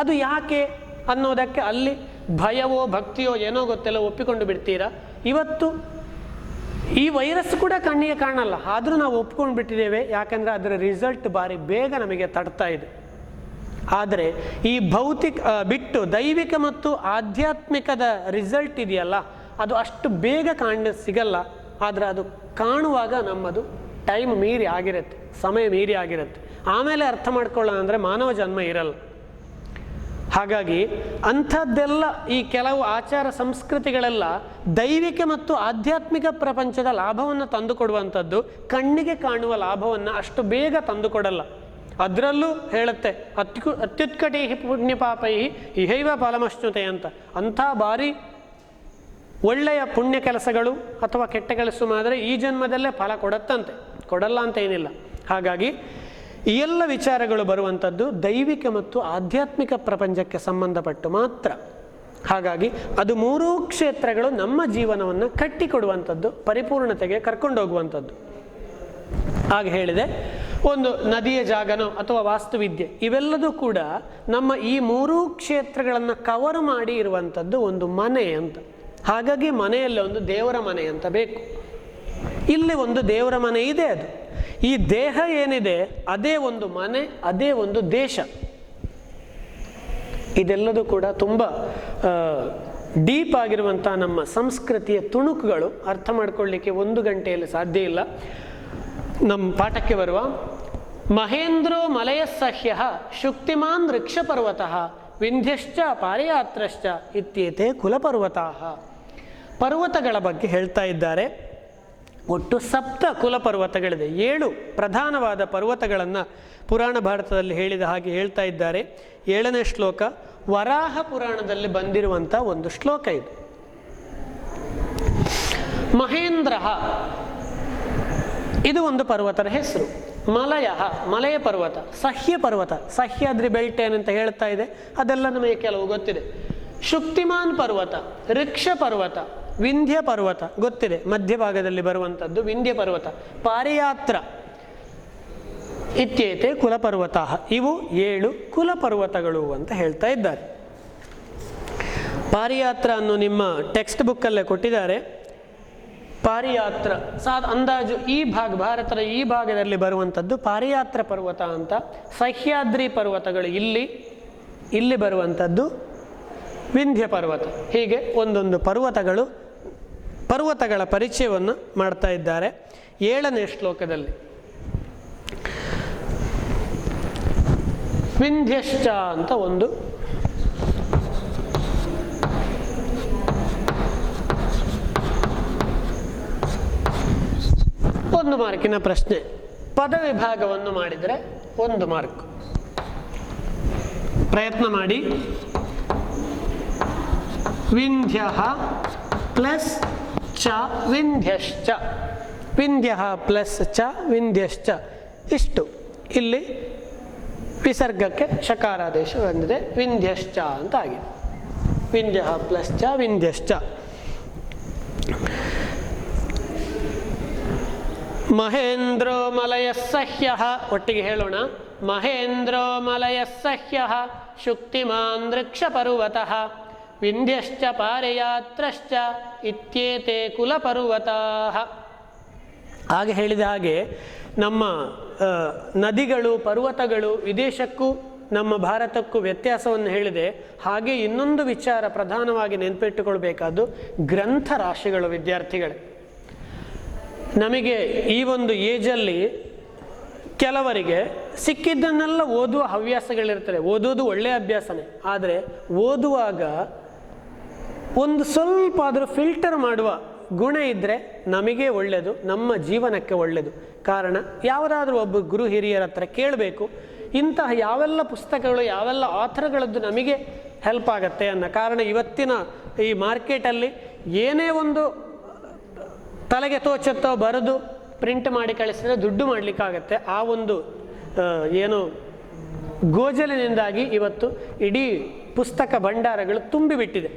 ಅದು ಯಾಕೆ ಅನ್ನೋದಕ್ಕೆ ಅಲ್ಲಿ ಭಯವೋ ಭಕ್ತಿಯೋ ಏನೋ ಗೊತ್ತಿಲ್ಲ, ಒಪ್ಪಿಕೊಂಡು ಬಿಡ್ತೀರಾ. ಇವತ್ತು ಈ ವೈರಸ್ ಕೂಡ ಕಣ್ಣಿಗೆ ಕಾಣಲ್ಲ, ಆದರೂ ನಾವು ಒಪ್ಕೊಂಡು ಬಿಟ್ಟಿದ್ದೇವೆ. ಯಾಕಂದರೆ ಅದರ ರಿಸಲ್ಟ್ ಭಾರಿ ಬೇಗ ನಮಗೆ ತಡ್ತಾ ಇದೆ. ಆದರೆ ಈ ಭೌತಿಕ ಬಿಟ್ಟು ದೈವಿಕ ಮತ್ತು ಆಧ್ಯಾತ್ಮಿಕದ ರಿಸಲ್ಟ್ ಇದೆಯಲ್ಲ, ಅದು ಅಷ್ಟು ಬೇಗ ಸಿಗಲ್ಲ. ಆದರೆ ಅದು ಕಾಣುವಾಗ ನಮ್ಮದು ಟೈಮ್ ಮೀರಿ ಆಗಿರುತ್ತೆ, ಸಮಯ ಮೀರಿ ಆಗಿರುತ್ತೆ. ಆಮೇಲೆ ಅರ್ಥ ಮಾಡ್ಕೊಳ್ಳೋಣ ಅಂದರೆ ಮಾನವ ಜನ್ಮ ಇರಲ್ಲ. ಹಾಗಾಗಿ ಅಂಥದ್ದೆಲ್ಲ ಈ ಕೆಲವು ಆಚಾರ ಸಂಸ್ಕೃತಿಗಳೆಲ್ಲ ದೈವಿಕ ಮತ್ತು ಆಧ್ಯಾತ್ಮಿಕ ಪ್ರಪಂಚದ ಲಾಭವನ್ನು ತಂದುಕೊಡುವಂಥದ್ದು, ಕಣ್ಣಿಗೆ ಕಾಣುವ ಲಾಭವನ್ನು ಅಷ್ಟು ಬೇಗ ತಂದುಕೊಡಲ್ಲ. ಅದರಲ್ಲೂ ಹೇಳುತ್ತೆ ಅತ್ಯುತ್ಕಟೈ ಪುಣ್ಯಪಾಪೈ ಇಹೈವ ಫಲಮಶ್ನುತೆ ಅಂತ. ಅಂಥ ಭಾರಿ ಒಳ್ಳೆಯ ಪುಣ್ಯ ಕೆಲಸಗಳು ಅಥವಾ ಕೆಟ್ಟ ಕೆಲಸ ಮಾಡಿದ್ರೆ ಈ ಜನ್ಮದಲ್ಲೇ ಫಲ ಕೊಡತ್ತಂತೆ, ಕೊಡಲ್ಲ ಅಂತ ಏನಿಲ್ಲ. ಹಾಗಾಗಿ ಈ ಎಲ್ಲ ವಿಚಾರಗಳು ಬರುವಂಥದ್ದು ದೈವಿಕ ಮತ್ತು ಆಧ್ಯಾತ್ಮಿಕ ಪ್ರಪಂಚಕ್ಕೆ ಸಂಬಂಧಪಟ್ಟು ಮಾತ್ರ. ಹಾಗಾಗಿ ಅದು 3 ಕ್ಷೇತ್ರಗಳು ನಮ್ಮ ಜೀವನವನ್ನು ಕಟ್ಟಿಕೊಡುವಂಥದ್ದು, ಪರಿಪೂರ್ಣತೆಗೆ ಕರ್ಕೊಂಡೋಗುವಂಥದ್ದು. ಹಾಗೆ ಹೇಳಿದೆ, ಒಂದು ನದಿಯ ಜಾಗನೋ ಅಥವಾ ವಾಸ್ತುವಿದ್ಯೆ ಇವೆಲ್ಲದೂ ಕೂಡ ನಮ್ಮ ಈ 3 ಕ್ಷೇತ್ರಗಳನ್ನು ಕವರ್ ಮಾಡಿ ಇರುವಂಥದ್ದು ಒಂದು ಮನೆ ಅಂತ. ಹಾಗಾಗಿ ಮನೆಯಲ್ಲಿ ಒಂದು ದೇವರ ಮನೆ ಅಂತ ಬೇಕು. ಇಲ್ಲಿ ಒಂದು ದೇವರ ಮನೆ ಇದೆ. ಅದು ಈ ದೇಹ ಏನಿದೆ ಅದೇ ಒಂದು ಮನೆ, ಅದೇ ಒಂದು ದೇಶ. ಇದೆಲ್ಲದೂ ಕೂಡ ತುಂಬ ಡೀಪ್ ಆಗಿರುವಂಥ ನಮ್ಮ ಸಂಸ್ಕೃತಿಯ ತುಣುಕುಗಳು. ಅರ್ಥ ಮಾಡ್ಕೊಳ್ಳಿಕ್ಕೆ 1 ಗಂಟೆಯಲ್ಲಿ ಸಾಧ್ಯ ಇಲ್ಲ. ನಮ್ಮ ಪಾಠಕ್ಕೆ ಬರುವ ಮಹೇಂದ್ರೋ ಮಲಯಸ್ಸಹ್ಯ ಶುಕ್ತಿಮಾನ್ ವೃಕ್ಷಪರ್ವತಃ ವಿಂಧ್ಯಶ್ಚ ಪಾರಿಯಾತ್ರಶ್ಚ ಇತ್ಯೇತೆ ಕುಲಪರ್ವತಃ. ಪರ್ವತಗಳ ಬಗ್ಗೆ ಹೇಳ್ತಾ ಇದ್ದಾರೆ. ಒಟ್ಟು 7 ಕುಲಪರ್ವತಗಳಿದೆ. 7 ಪ್ರಧಾನವಾದ ಪರ್ವತಗಳನ್ನು ಪುರಾಣ ಭಾರತದಲ್ಲಿ ಹೇಳಿದ ಹಾಗೆ ಹೇಳ್ತಾ ಇದ್ದಾರೆ. 7ನೇ ಶ್ಲೋಕ ವರಾಹ ಪುರಾಣದಲ್ಲಿ ಬಂದಿರುವಂಥ ಒಂದು ಶ್ಲೋಕ ಇದು. ಮಹೇಂದ್ರ ಇದು ಒಂದು ಪರ್ವತದ ಹೆಸರು. ಮಲಯ ಮಲಯ ಪರ್ವತ, ಸಹ್ಯ ಪರ್ವತ, ಸಹ್ಯಾದ್ರಿ ಬೆಲ್ಟ್ ಏನಂತ ಹೇಳ್ತಾ ಇದೆ ಅದೆಲ್ಲ ನಮಗೆ ಕೆಲವು ಗೊತ್ತಿದೆ. ಶುಕ್ತಿಮಾನ್ ಪರ್ವತ, ಋಕ್ಷ ಪರ್ವತ, ವಿಂಧ್ಯ ಪರ್ವತ ಗೊತ್ತಿದೆ, ಮಧ್ಯಭಾಗದಲ್ಲಿ ಬರುವಂಥದ್ದು ವಿಂಧ್ಯ ಪರ್ವತ, ಪಾರಿಯಾತ್ರ ಇತ್ಯೇತೆ ಕುಲಪರ್ವತ. ಇವು 7 ಕುಲಪರ್ವತಗಳು ಅಂತ ಹೇಳ್ತಾ ಇದ್ದಾರೆ. ಪಾರಿಯಾತ್ರ ಅನ್ನು ನಿಮ್ಮ ಟೆಕ್ಸ್ಟ್ ಬುಕ್ಕಲ್ಲೇ ಕೊಟ್ಟಿದ್ದಾರೆ. ಪಾರಿಯಾತ್ರ ಅಂದಾಜು ಈ ಭಾರತದ ಈ ಭಾಗದಲ್ಲಿ ಬರುವಂಥದ್ದು ಪಾರಿಯಾತ್ರ ಪರ್ವತ ಅಂತ. ಸಹ್ಯಾದ್ರಿ ಪರ್ವತಗಳು ಇಲ್ಲಿ ಬರುವಂಥದ್ದು ವಿಂಧ್ಯ ಪರ್ವತ. ಹೀಗೆ ಒಂದೊಂದು ಪರ್ವತಗಳ ಪರಿಚಯವನ್ನು ಮಾಡ್ತಾ ಇದ್ದಾರೆ 7ನೇ ಶ್ಲೋಕದಲ್ಲಿ. ವಿಂಧ್ಯಶ್ಚ ಅಂತ ಒಂದು ಮಾರ್ಕಿನ ಪ್ರಶ್ನೆ. ಪದ ವಿಭಾಗವನ್ನು ಮಾಡಿದರೆ 1 ಮಾರ್ಕ್. ಪ್ರಯತ್ನ ಮಾಡಿ. ವಿಂಧ್ಯ ಪ್ಲಸ್ ಚ ವಿಂಧ್ಯಶ್ಚ, ವಿಂಧ್ಯ ಪ್ಲಸ್ ಚ ವಿಂಧ್ಯಶ್ಚ, ಇಷ್ಟು. ಇಲ್ಲಿ ವಿಸರ್ಗಕ್ಕೆ ಶಕಾರಾದೇಶ ಬಂದಿದೆ, ವಿಂಧ್ಯಶ್ಚ ಅಂತ ಆಗಿದೆ. ವಿಂಧ್ಯ ಪ್ಲಸ್ ಚ ವಿಂಧ್ಯಶ್ಚ. ಮಹೇಂದ್ರೋ ಮಲಯಃ ಸಹ್ಯಃ, ಒಟ್ಟಿಗೆ ಹೇಳೋಣ. ಮಹೇಂದ್ರೋ ಮಲಯಃ ಸಹ್ಯಃ ಶುಕ್ತಿಮಾನ್ ವೃಕ್ಷ ಪರ್ವತಃ ವಿಂಧ್ಯಶ್ಚ ಪಾರಯಾತ್ರಶ್ಚ ಇತ್ಯೇತೆ ಕುಲಪರ್ವತಾಃ. ಹಾಗೆ ಹೇಳಿದ ಹಾಗೆ ನಮ್ಮ ನದಿಗಳು ಪರ್ವತಗಳು ವಿದೇಶಕ್ಕೂ ನಮ್ಮ ಭಾರತಕ್ಕೂ ವ್ಯತ್ಯಾಸವನ್ನು ಹೇಳಿದೆ. ಹಾಗೆ ಇನ್ನೊಂದು ವಿಚಾರ ಪ್ರಧಾನವಾಗಿ ನೆನಪಿಟ್ಟುಕೊಳ್ಬೇಕಾದ್ದು ಗ್ರಂಥ ರಾಶಿಗಳು. ವಿದ್ಯಾರ್ಥಿಗಳೇ, ನಮಗೆ ಈ ಒಂದು ಏಜಲ್ಲಿ ಕೆಲವರಿಗೆ ಸಿಕ್ಕಿದ್ದನ್ನೆಲ್ಲ ಓದುವ ಹವ್ಯಾಸಗಳಿರ್ತದೆ. ಓದೋದು ಒಳ್ಳೆಯ ಅಭ್ಯಾಸನೇ, ಆದರೆ ಓದುವಾಗ ಒಂದು ಸ್ವಲ್ಪ ಆದರೂ ಫಿಲ್ಟರ್ ಮಾಡುವ ಗುಣ ಇದ್ದರೆ ನಮಗೆ ಒಳ್ಳೆಯದು, ನಮ್ಮ ಜೀವನಕ್ಕೆ ಒಳ್ಳೆಯದು. ಕಾರಣ, ಯಾವುದಾದ್ರೂ ಒಬ್ಬ ಗುರು ಹಿರಿಯರ ಹತ್ರ ಕೇಳಬೇಕು, ಇಂತಹ ಯಾವೆಲ್ಲ ಪುಸ್ತಕಗಳು ಯಾವೆಲ್ಲ ಆಥರ್ಗಳದ್ದು ನಮಗೆ ಹೆಲ್ಪ್ ಆಗುತ್ತೆ ಅನ್ನೋ ಕಾರಣ. ಇವತ್ತಿನ ಈ ಮಾರ್ಕೆಟಲ್ಲಿ ಏನೇ ಒಂದು ತಲೆಗೆ ತೋಚತ್ತೋ ಬರೆದು ಪ್ರಿಂಟ್ ಮಾಡಿ ಕಳಿಸಿದ್ರೆ ದುಡ್ಡು ಮಾಡಲಿಕ್ಕಾಗತ್ತೆ. ಆ ಒಂದು ಏನು ಗೋಜಲಿನಿಂದಾಗಿ ಇವತ್ತು ಇಡೀ ಪುಸ್ತಕ ಭಂಡಾರಗಳು ತುಂಬಿಬಿಟ್ಟಿದೆ.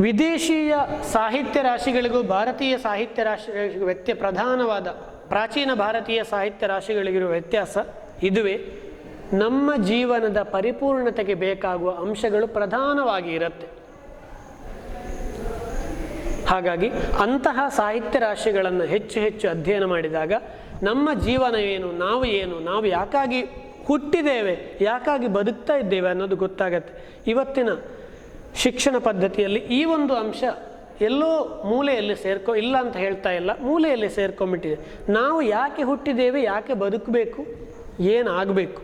ವಿದೇಶೀಯ ಸಾಹಿತ್ಯ ರಾಶಿಗಳಿಗೂ ಭಾರತೀಯ ಸಾಹಿತ್ಯ ರಾಶಿ ಪ್ರಧಾನವಾದ ಪ್ರಾಚೀನ ಭಾರತೀಯ ಸಾಹಿತ್ಯ ರಾಶಿಗಳಿಗಿರುವ ವ್ಯತ್ಯಾಸ ಇದುವೇ. ನಮ್ಮ ಜೀವನದ ಪರಿಪೂರ್ಣತೆಗೆ ಬೇಕಾಗುವ ಅಂಶಗಳು ಪ್ರಧಾನವಾಗಿ ಇರುತ್ತೆ. ಹಾಗಾಗಿ ಅಂತಹ ಸಾಹಿತ್ಯ ರಾಶಿಗಳನ್ನು ಹೆಚ್ಚು ಹೆಚ್ಚು ಅಧ್ಯಯನ ಮಾಡಿದಾಗ ನಮ್ಮ ಜೀವನ ಏನು, ನಾವು ಯಾಕಾಗಿ ಹುಟ್ಟಿದ್ದೇವೆ, ಯಾಕಾಗಿ ಬದುಕ್ತಾ ಇದ್ದೇವೆ ಅನ್ನೋದು ಗೊತ್ತಾಗತ್ತೆ. ಇವತ್ತಿನ ಶಿಕ್ಷಣ ಪದ್ಧತಿಯಲ್ಲಿ ಈ ಒಂದು ಅಂಶ ಎಲ್ಲೋ ಮೂಲೆಯಲ್ಲಿ ಇಲ್ಲ ಅಂತ ಹೇಳ್ತಾ ಇಲ್ಲ, ಮೂಲೆಯಲ್ಲಿ ಸೇರ್ಕೊಂಡ್ಬಿಟ್ಟಿದೆ. ನಾವು ಯಾಕೆ ಹುಟ್ಟಿದ್ದೇವೆ, ಯಾಕೆ ಬದುಕಬೇಕು, ಏನಾಗಬೇಕು,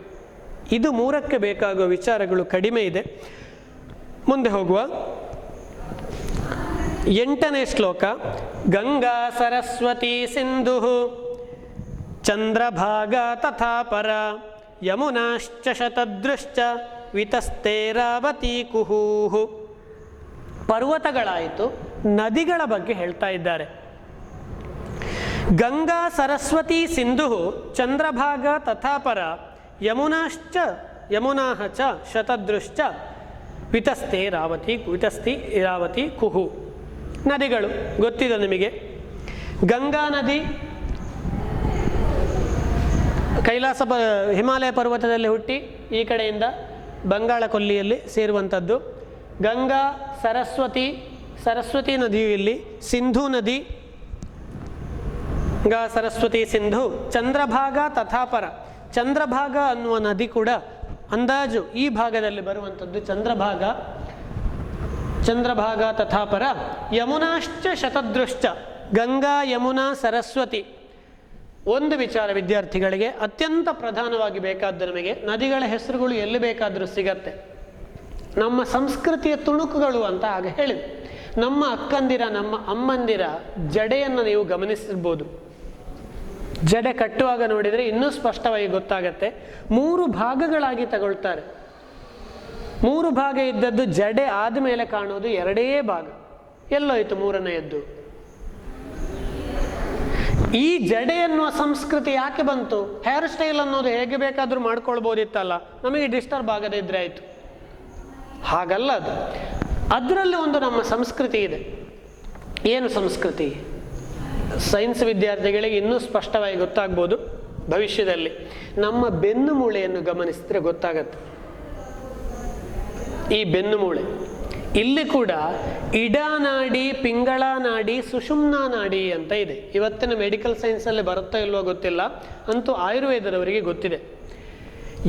ಇದು 3ಕ್ಕೆ ಬೇಕಾಗುವ ವಿಚಾರಗಳು ಕಡಿಮೆ ಇದೆ. ಮುಂದೆ ಹೋಗುವ. 8ನೇ ಶ್ಲೋಕ. ಗಂಗಾ ಸರಸ್ವತಿ ಸಿಂಧು ಚಂದ್ರಭಾಗ ತಥಾ ಪರ ಯಮುನಾಶ್ಚ ಶತದೃಶ್ಚ ವಿತಸ್ತೇರಾವತಿ ಕುಹೂಹು. ಪರ್ವತಗಳಾಯಿತು, ನದಿಗಳ ಬಗ್ಗೆ ಹೇಳ್ತಾ ಇದ್ದಾರೆ. ಗಂಗಾ ಸರಸ್ವತಿ ಸಿಂಧು ಚಂದ್ರಭಾಗ ತಥಾ ಪರ ಯಮುನಾಃ ಚ ಶತದೃಶ್ಚ ವಿತಸ್ತಿ ಇರಾವತಿ ಕುಹು. ನದಿಗಳು ಗೊತ್ತಿದೆ ನಿಮಗೆ. ಗಂಗಾ ನದಿ ಹಿಮಾಲಯ ಪರ್ವತದಲ್ಲಿ ಹುಟ್ಟಿ ಈ ಕಡೆಯಿಂದ ಬಂಗಾಳ ಕೊಲ್ಲಿಯಲ್ಲಿ ಸೇರುವಂಥದ್ದು. ಗಂಗಾ ಸರಸ್ವತಿ ನದಿಯು ಇಲ್ಲಿ, ಸಿಂಧೂ ನದಿ, ಗಂಗಾ ಸರಸ್ವತಿ ಸಿಂಧು. ಚಂದ್ರಭಾಗ ತಥಾಪರ, ಚಂದ್ರಭಾಗ ಅನ್ನುವ ನದಿ ಕೂಡ ಅಂದಾಜು ಈ ಭಾಗದಲ್ಲಿ ಬರುವಂಥದ್ದು. ಚಂದ್ರಭಾಗ ತಥಾಪರ ಯಮುನಾಶ್ಚ ಶತದೃಶ್ಚ. ಗಂಗಾ ಯಮುನಾ ಸರಸ್ವತಿ. ಒಂದು ವಿಚಾರ ವಿದ್ಯಾರ್ಥಿಗಳಿಗೆ ಅತ್ಯಂತ ಪ್ರಧಾನವಾಗಿ ಬೇಕಾದ್ದು, ನಮಗೆ ನದಿಗಳ ಹೆಸರುಗಳು ಎಲ್ಲಿ ಬೇಕಾದರೂ ಸಿಗತ್ತೆ. ನಮ್ಮ ಸಂಸ್ಕೃತಿಯ ತುಣುಕುಗಳು ಅಂತ ಆಗ ಹೇಳಿದೆ. ನಮ್ಮ ಅಕ್ಕಂದಿರ, ನಮ್ಮ ಅಮ್ಮಂದಿರ ಜಡೆಯನ್ನು ನೀವು ಗಮನಿಸಿರ್ಬೋದು. ಜಡೆ ಕಟ್ಟುವಾಗ ನೋಡಿದರೆ ಇನ್ನೂ ಸ್ಪಷ್ಟವಾಗಿ ಗೊತ್ತಾಗತ್ತೆ. 3 ಭಾಗಗಳಾಗಿ ತಗೊಳ್ತಾರೆ. 3 ಭಾಗ ಇದ್ದದ್ದು ಜಡೆ ಆದಮೇಲೆ ಕಾಣೋದು 2 ಭಾಗ. ಎಲ್ಲೋಯ್ತು 3ನೇಯದ್ದು? ಈ ಜಡೆ ಎನ್ನುವ ಸಂಸ್ಕೃತಿ ಯಾಕೆ ಬಂತು? ಹೇರ್ ಸ್ಟೈಲ್ ಅನ್ನೋದು ಹೇಗೆ ಬೇಕಾದರೂ ಮಾಡ್ಕೊಳ್ಬೋದಿತ್ತಲ್ಲ, ನಮಗೆ ಡಿಸ್ಟರ್ಬ್ ಆಗದೇ ಇದ್ರೆ ಆಯಿತು. ಹಾಗಲ್ಲ ಅದು. ಅದರಲ್ಲಿ ಒಂದು ನಮ್ಮ ಸಂಸ್ಕೃತಿ ಇದೆ. ಏನು ಸಂಸ್ಕೃತಿ? ಸೈನ್ಸ್ ವಿದ್ಯಾರ್ಥಿಗಳಿಗೆ ಇನ್ನೂ ಸ್ಪಷ್ಟವಾಗಿ ಗೊತ್ತಾಗ್ಬೋದು ಭವಿಷ್ಯದಲ್ಲಿ. ನಮ್ಮ ಬೆನ್ನು ಮೂಳೆಯನ್ನು ಗಮನಿಸಿದ್ರೆ ಗೊತ್ತಾಗತ್ತೆ. ಈ ಬೆನ್ನು ಮೂಳೆ ಇಲ್ಲಿ ಕೂಡ ಇಡಾನಾಡಿ, ಪಿಂಗಳ ನಾಡಿ, ಸುಷುಮ್ನಾ ನಾಡಿ ಅಂತ ಇದೆ. ಇವತ್ತಿನ ಮೆಡಿಕಲ್ ಸೈನ್ಸಲ್ಲಿ ಬರುತ್ತಾ ಇಲ್ವೋ ಗೊತ್ತಿಲ್ಲ, ಅಂತೂ ಆಯುರ್ವೇದದವರಿಗೆ ಗೊತ್ತಿದೆ.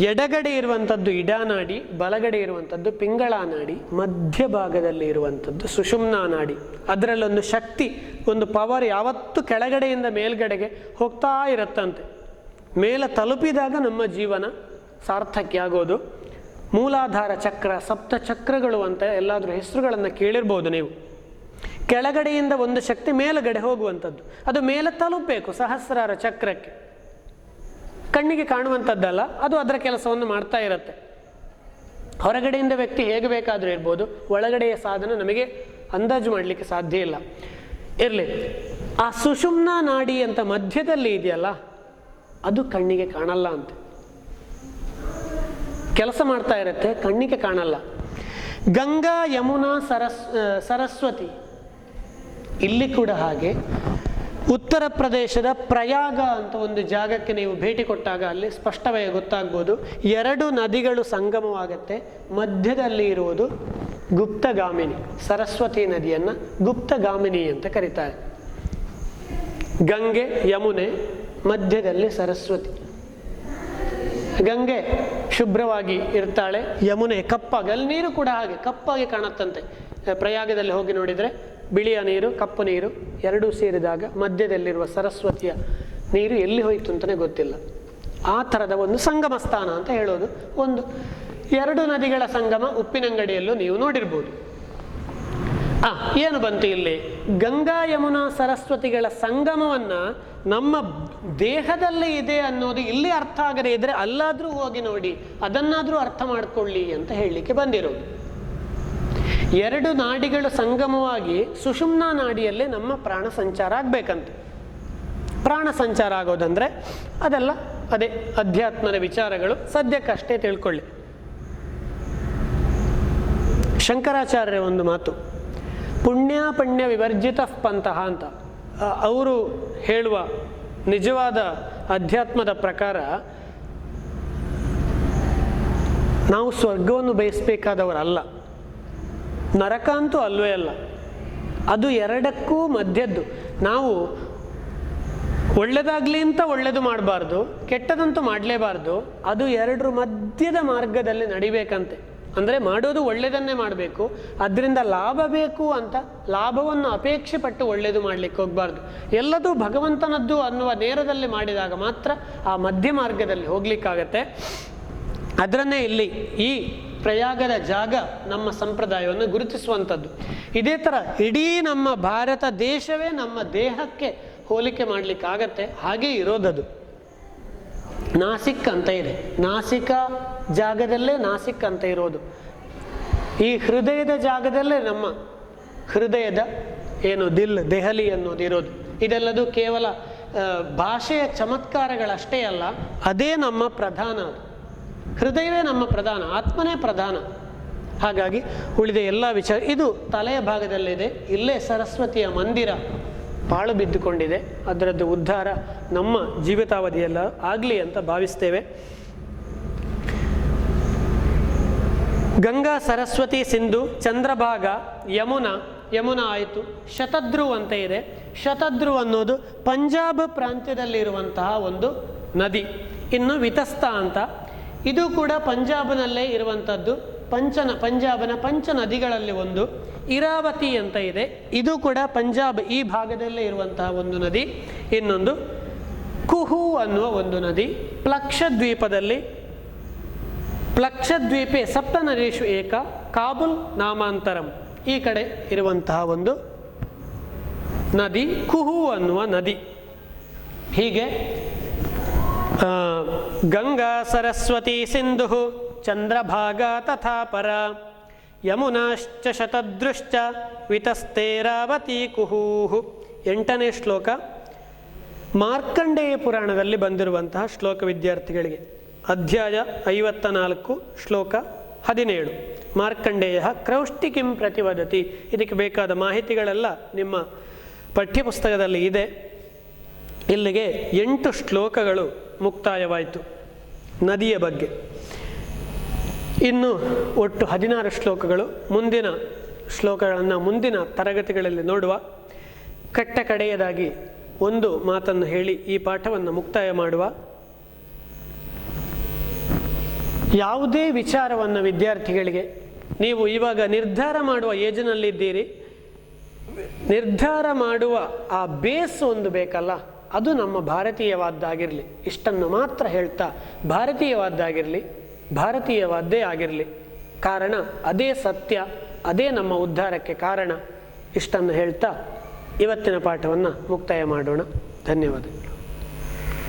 ಎಡಗಡೆ ಇರುವಂಥದ್ದು ಇಡಾನಾಡಿ, ಬಲಗಡೆ ಇರುವಂಥದ್ದು ಪಿಂಗಳ ನಾಡಿ, ಮಧ್ಯಭಾಗದಲ್ಲಿ ಇರುವಂಥದ್ದು ಸುಷುಮ್ನಾ ನಾಡಿ. ಅದರಲ್ಲೊಂದು ಶಕ್ತಿ, ಒಂದು ಪವರ್ ಯಾವತ್ತೂ ಕೆಳಗಡೆಯಿಂದ ಮೇಲ್ಗಡೆಗೆ ಹೋಗ್ತಾ ಇರುತ್ತಂತೆ. ಮೇಲೆ ತಲುಪಿದಾಗ ನಮ್ಮ ಜೀವನ ಸಾರ್ಥಕ್ಯ ಆಗೋದು. ಮೂಲಾಧಾರ ಚಕ್ರ, ಸಪ್ತ ಚಕ್ರಗಳು ಅಂತ ಎಲ್ಲಾದರೂ ಹೆಸರುಗಳನ್ನು ಕೇಳಿರ್ಬೋದು ನೀವು. ಕೆಳಗಡೆಯಿಂದ ಒಂದು ಶಕ್ತಿ ಮೇಲುಗಡೆ ಹೋಗುವಂಥದ್ದು, ಅದು ಮೇಲೆ ತಲುಪಬೇಕು ಸಹಸ್ರಾರ ಚಕ್ರಕ್ಕೆ. ಕಣ್ಣಿಗೆ ಕಾಣುವಂಥದ್ದಲ್ಲ, ಅದು ಅದರ ಕೆಲಸವನ್ನು ಮಾಡ್ತಾ ಇರುತ್ತೆ. ಹೊರಗಡೆಯಿಂದ ವ್ಯಕ್ತಿ ಹೇಗೆ ಬೇಕಾದರೂ ಇರ್ಬೋದು, ಒಳಗಡೆಯ ಸಾಧನ ನಮಗೆ ಅಂದಾಜು ಮಾಡಲಿಕ್ಕೆ ಸಾಧ್ಯ ಇಲ್ಲ. ಇರಲಿ, ಆ ಸುಷುಮ್ನಾ ನಾಡಿ ಅಂತ ಮಧ್ಯದಲ್ಲಿ ಇದೆಯಲ್ಲ, ಅದು ಕಣ್ಣಿಗೆ ಕಾಣಲ್ಲ ಅಂತೆ. ಕೆಲಸ ಮಾಡ್ತಾ ಇರುತ್ತೆ, ಕಣ್ಣಿಗೆ ಕಾಣಲ್ಲ. ಗಂಗಾ, ಯಮುನಾ, ಸರಸ್ವತಿ, ಇಲ್ಲಿ ಕೂಡ ಹಾಗೆ. ಉತ್ತರ ಪ್ರದೇಶದ ಪ್ರಯಾಗ ಅಂತ ಒಂದು ಜಾಗಕ್ಕೆ ನೀವು ಭೇಟಿ ಕೊಟ್ಟಾಗ ಅಲ್ಲಿ ಸ್ಪಷ್ಟವಾಗಿ ಗೊತ್ತಾಗ್ಬೋದು. 2 ನದಿಗಳು ಸಂಗಮವಾಗತ್ತೆ, ಮಧ್ಯದಲ್ಲಿ ಇರುವುದು ಗುಪ್ತಗಾಮಿನಿ. ಸರಸ್ವತಿ ನದಿಯನ್ನು ಗುಪ್ತಗಾಮಿನಿ ಅಂತ ಕರೀತಾರೆ. ಗಂಗೆ, ಯಮುನೆ, ಮಧ್ಯದಲ್ಲಿ ಸರಸ್ವತಿ. ಗಂಗೆ ಶುಭ್ರವಾಗಿ ಇರ್ತಾಳೆ, ಯಮುನೆ ಕಪ್ಪಾಗಿ, ಅಲ್ಲಿ ನೀರು ಕೂಡ ಹಾಗೆ ಕಪ್ಪಾಗಿ ಕಾಣುತ್ತಂತೆ. ಪ್ರಯಾಗದಲ್ಲಿ ಹೋಗಿ ನೋಡಿದರೆ ಬಿಳಿಯ ನೀರು, ಕಪ್ಪು ನೀರು ಎರಡೂ ಸೇರಿದಾಗ ಮಧ್ಯದಲ್ಲಿರುವ ಸರಸ್ವತಿಯ ನೀರು ಎಲ್ಲಿ ಹೋಯಿತು ಅಂತಲೇ ಗೊತ್ತಿಲ್ಲ. ಆ ಥರದ ಒಂದು ಸಂಗಮ ಸ್ಥಾನ ಅಂತ ಹೇಳೋದು. ಒಂದು 2 ನದಿಗಳ ಸಂಗಮ ಉಪ್ಪಿನಂಗಡಿಯಲ್ಲೂ ನೀವು ನೋಡಿರ್ಬೋದು. ಏನು ಬಂತು ಇಲ್ಲಿ? ಗಂಗಾ, ಯಮುನಾ, ಸರಸ್ವತಿಗಳ ಸಂಗಮವನ್ನು ನಮ್ಮ ದೇಹದಲ್ಲಿ ಇದೆ ಅನ್ನೋದು ಇಲ್ಲಿ ಅರ್ಥ ಆಗದೇ ಇದ್ರೆ ಅಲ್ಲಾದರೂ ಹೋಗಿ ನೋಡಿ, ಅದನ್ನಾದರೂ ಅರ್ಥ ಮಾಡಿಕೊಳ್ಳಿ ಅಂತ ಹೇಳಲಿಕ್ಕೆ ಬಂದಿರೋದು. 2 ನಾಡಿಗಳು ಸಂಗಮವಾಗಿ ಸುಷುಮ್ನಾ ನಾಡಿಯಲ್ಲೇ ನಮ್ಮ ಪ್ರಾಣ ಸಂಚಾರ ಆಗಬೇಕಂತೆ. ಪ್ರಾಣ ಸಂಚಾರ ಆಗೋದಂದ್ರೆ ಅದೆಲ್ಲ ಅದೇ ಅಧ್ಯಾತ್ಮದ ವಿಚಾರಗಳು, ಸದ್ಯಕ್ಕಷ್ಟೇ ತಿಳ್ಕೊಳ್ಳಿ. ಶಂಕರಾಚಾರ್ಯರ ಒಂದು ಮಾತು, ಪುಣ್ಯ ವಿವರ್ಜಿತ ಪಂತಹ ಅಂತ. ಅವರು ಹೇಳುವ ನಿಜವಾದ ಅಧ್ಯಾತ್ಮದ ಪ್ರಕಾರ ನಾವು ಸ್ವರ್ಗವನ್ನು ಬಯಸಬೇಕಾದವರಲ್ಲ, ನರಕ ಅಂತೂ ಅಲ್ವೇ ಅಲ್ಲ. ಅದು 2ಕ್ಕೂ ಮಧ್ಯದ್ದು. ನಾವು ಒಳ್ಳೆದಾಗಲಿ ಅಂತ ಒಳ್ಳೆದು ಮಾಡಬಾರ್ದು, ಕೆಟ್ಟದಂತೂ ಮಾಡಲೇಬಾರ್ದು. ಅದು 2ರ ಮಧ್ಯದ ಮಾರ್ಗದಲ್ಲಿ ನಡಿಬೇಕಂತೆ. ಅಂದರೆ ಮಾಡೋದು ಒಳ್ಳೆಯದನ್ನೇ ಮಾಡಬೇಕು, ಅದರಿಂದ ಲಾಭ ಬೇಕು ಅಂತ ಲಾಭವನ್ನು ಅಪೇಕ್ಷೆ ಪಟ್ಟು ಒಳ್ಳೆಯದು ಮಾಡಲಿಕ್ಕೆ ಹೋಗಬಾರ್ದು. ಎಲ್ಲದೂ ಭಗವಂತನದ್ದು ಅನ್ನುವ ನೇರದಲ್ಲಿ ಮಾಡಿದಾಗ ಮಾತ್ರ ಆ ಮಧ್ಯ ಮಾರ್ಗದಲ್ಲಿ ಹೋಗ್ಲಿಕ್ಕಾಗತ್ತೆ. ಅದರನ್ನೇ ಇಲ್ಲಿ ಈ ಪ್ರಯಾಗದ ಜಾಗ ನಮ್ಮ ಸಂಪ್ರದಾಯವನ್ನು ಗುರುತಿಸುವಂಥದ್ದು. ಇದೇ ಥರ ಇಡೀ ನಮ್ಮ ಭಾರತ ದೇಶವೇ ನಮ್ಮ ದೇಹಕ್ಕೆ ಹೋಲಿಕೆ ಮಾಡಲಿಕ್ಕಾಗತ್ತೆ, ಹಾಗೇ ಇರೋದದು. ನಾಸಿಕ್ ಅಂತ ಇದೆ, ನಾಸಿಕ ಜಾಗದಲ್ಲೇ ನಾಸಿಕ್ ಅಂತ ಇರೋದು. ಈ ಹೃದಯದ ಜಾಗದಲ್ಲೇ ನಮ್ಮ ಹೃದಯದ ಏನು ದೆಹಲಿ ಅನ್ನೋದು ಇರೋದು. ಇದೆಲ್ಲದು ಕೇವಲ ಭಾಷೆಯ ಚಮತ್ಕಾರಗಳಷ್ಟೇ ಅಲ್ಲ, ಅದೇ ನಮ್ಮ ಪ್ರಧಾನ. ಹೃದಯವೇ ನಮ್ಮ ಪ್ರಧಾನ, ಆತ್ಮನೇ ಪ್ರಧಾನ. ಹಾಗಾಗಿ ಉಳಿದ ಎಲ್ಲ ವಿಚಾರ ಇದು ತಲೆಯ ಭಾಗದಲ್ಲಿದೆ. ಇಲ್ಲೇ ಸರಸ್ವತಿಯ ಮಂದಿರ ಪಾಳು ಬಿದ್ದುಕೊಂಡಿದೆ. ಅದರದ್ದು ಉದ್ಧಾರ ನಮ್ಮ ಜೀವಿತಾವಧಿಯೆಲ್ಲ ಆಗಲಿ ಅಂತ ಭಾವಿಸ್ತೇವೆ. ಗಂಗಾ, ಸರಸ್ವತಿ, ಸಿಂಧು, ಚಂದ್ರಭಾಗ, ಯಮುನಾ ಆಯಿತು. ಶತದ್ರು ಅಂತ ಇದೆ. ಶತದ್ರು ಅನ್ನೋದು ಪಂಜಾಬ್ ಪ್ರಾಂತ್ಯದಲ್ಲಿರುವಂತಹ ಒಂದು ನದಿ. ಇನ್ನು ವಿತಸ್ತ ಅಂತ, ಇದು ಕೂಡ ಪಂಜಾಬ್ನಲ್ಲೇ ಇರುವಂಥದ್ದು. ಪಂಜಾಬನ ಪಂಚ ನದಿಗಳಲ್ಲಿ ಒಂದು. ಇರಾವತಿ ಅಂತ ಇದೆ, ಇದು ಕೂಡ ಪಂಜಾಬ್ ಈ ಭಾಗದಲ್ಲೇ ಇರುವಂತಹ ಒಂದು ನದಿ. ಇನ್ನೊಂದು ಕುಹು ಅನ್ನುವ ಒಂದು ನದಿ ಪ್ಲಕ್ಷದ್ವೀಪೆ ಸಪ್ತ ನದೀಷು ಏಕ ಕಾಬುಲ್ ನಾಮಾಂತರಂ, ಈ ಕಡೆ ಇರುವಂತಹ ಒಂದು ನದಿ ಕುಹು ಅನ್ನುವ ನದಿ. ಹೀಗೆ ಗಂಗಾ, ಸರಸ್ವತಿ, ಸಿಂಧು, ಚಂದ್ರಭಾಗ ತಥಾ ಪರ, ಯಮುನಾಶ್ಚ ಶತದೃಶ್ಚ ವಿತಸ್ತೇರಾವತಿ ಕುಹೂಹು. 8ನೇ ಶ್ಲೋಕ ಮಾರ್ಕಂಡೇಯ ಪುರಾಣದಲ್ಲಿ ಬಂದಿರುವಂತಹ ಶ್ಲೋಕ. ವಿದ್ಯಾರ್ಥಿಗಳಿಗೆ ಅಧ್ಯಾಯ 54 ಶ್ಲೋಕ 17. ಮಾರ್ಕಂಡೇಯ ಕ್ರೌಷ್ಟಿಕಿಂ ಪ್ರತಿವದತಿ. ಇದಕ್ಕೆ ಬೇಕಾದ ಮಾಹಿತಿಗಳೆಲ್ಲ ನಿಮ್ಮ ಪಠ್ಯಪುಸ್ತಕದಲ್ಲಿ ಇದೆ. ಇಲ್ಲಿಗೆ 8 ಶ್ಲೋಕಗಳು ಮುಕ್ತಾಯವಾಯಿತು ನದಿಯ ಬಗ್ಗೆ. ಇನ್ನು ಒಟ್ಟು 16 ಶ್ಲೋಕಗಳು. ಮುಂದಿನ ಶ್ಲೋಕಗಳನ್ನು ಮುಂದಿನ ತರಗತಿಗಳಲ್ಲಿ ನೋಡುವ. ಕಡೆಯದಾಗಿ ಒಂದು ಮಾತನ್ನು ಹೇಳಿ ಈ ಪಾಠವನ್ನು ಮುಕ್ತಾಯ ಮಾಡುವ. ಯಾವುದೇ ವಿಚಾರವನ್ನು ವಿದ್ಯಾರ್ಥಿಗಳಿಗೆ ನೀವು ಇವಾಗ ನಿರ್ಧಾರ ಮಾಡುವ ಏಜ್ನಲ್ಲಿದ್ದೀರಿ, ನಿರ್ಧಾರ ಮಾಡುವ ಆ ಬೇಸ್ ಒಂದು ಬೇಕಲ್ಲ, ಅದು ನಮ್ಮ ಭಾರತೀಯವಾದ್ದಾಗಿರಲಿ. ಇಷ್ಟನ್ನು ಮಾತ್ರ ಹೇಳ್ತಾ ಭಾರತೀಯವಾದ್ದಾಗಿರಲಿ, ಭಾರತೀಯವಾದ್ದೇ ಆಗಿರಲಿ. ಕಾರಣ ಅದೇ ಸತ್ಯ, ಅದೇ ನಮ್ಮ ಉದ್ಧಾರಕ್ಕೆ ಕಾರಣ. ಇಷ್ಟನ್ನು ಹೇಳ್ತಾ ಇವತ್ತಿನ ಪಾಠವನ್ನು ಮುಕ್ತಾಯ ಮಾಡೋಣ. ಧನ್ಯವಾದ.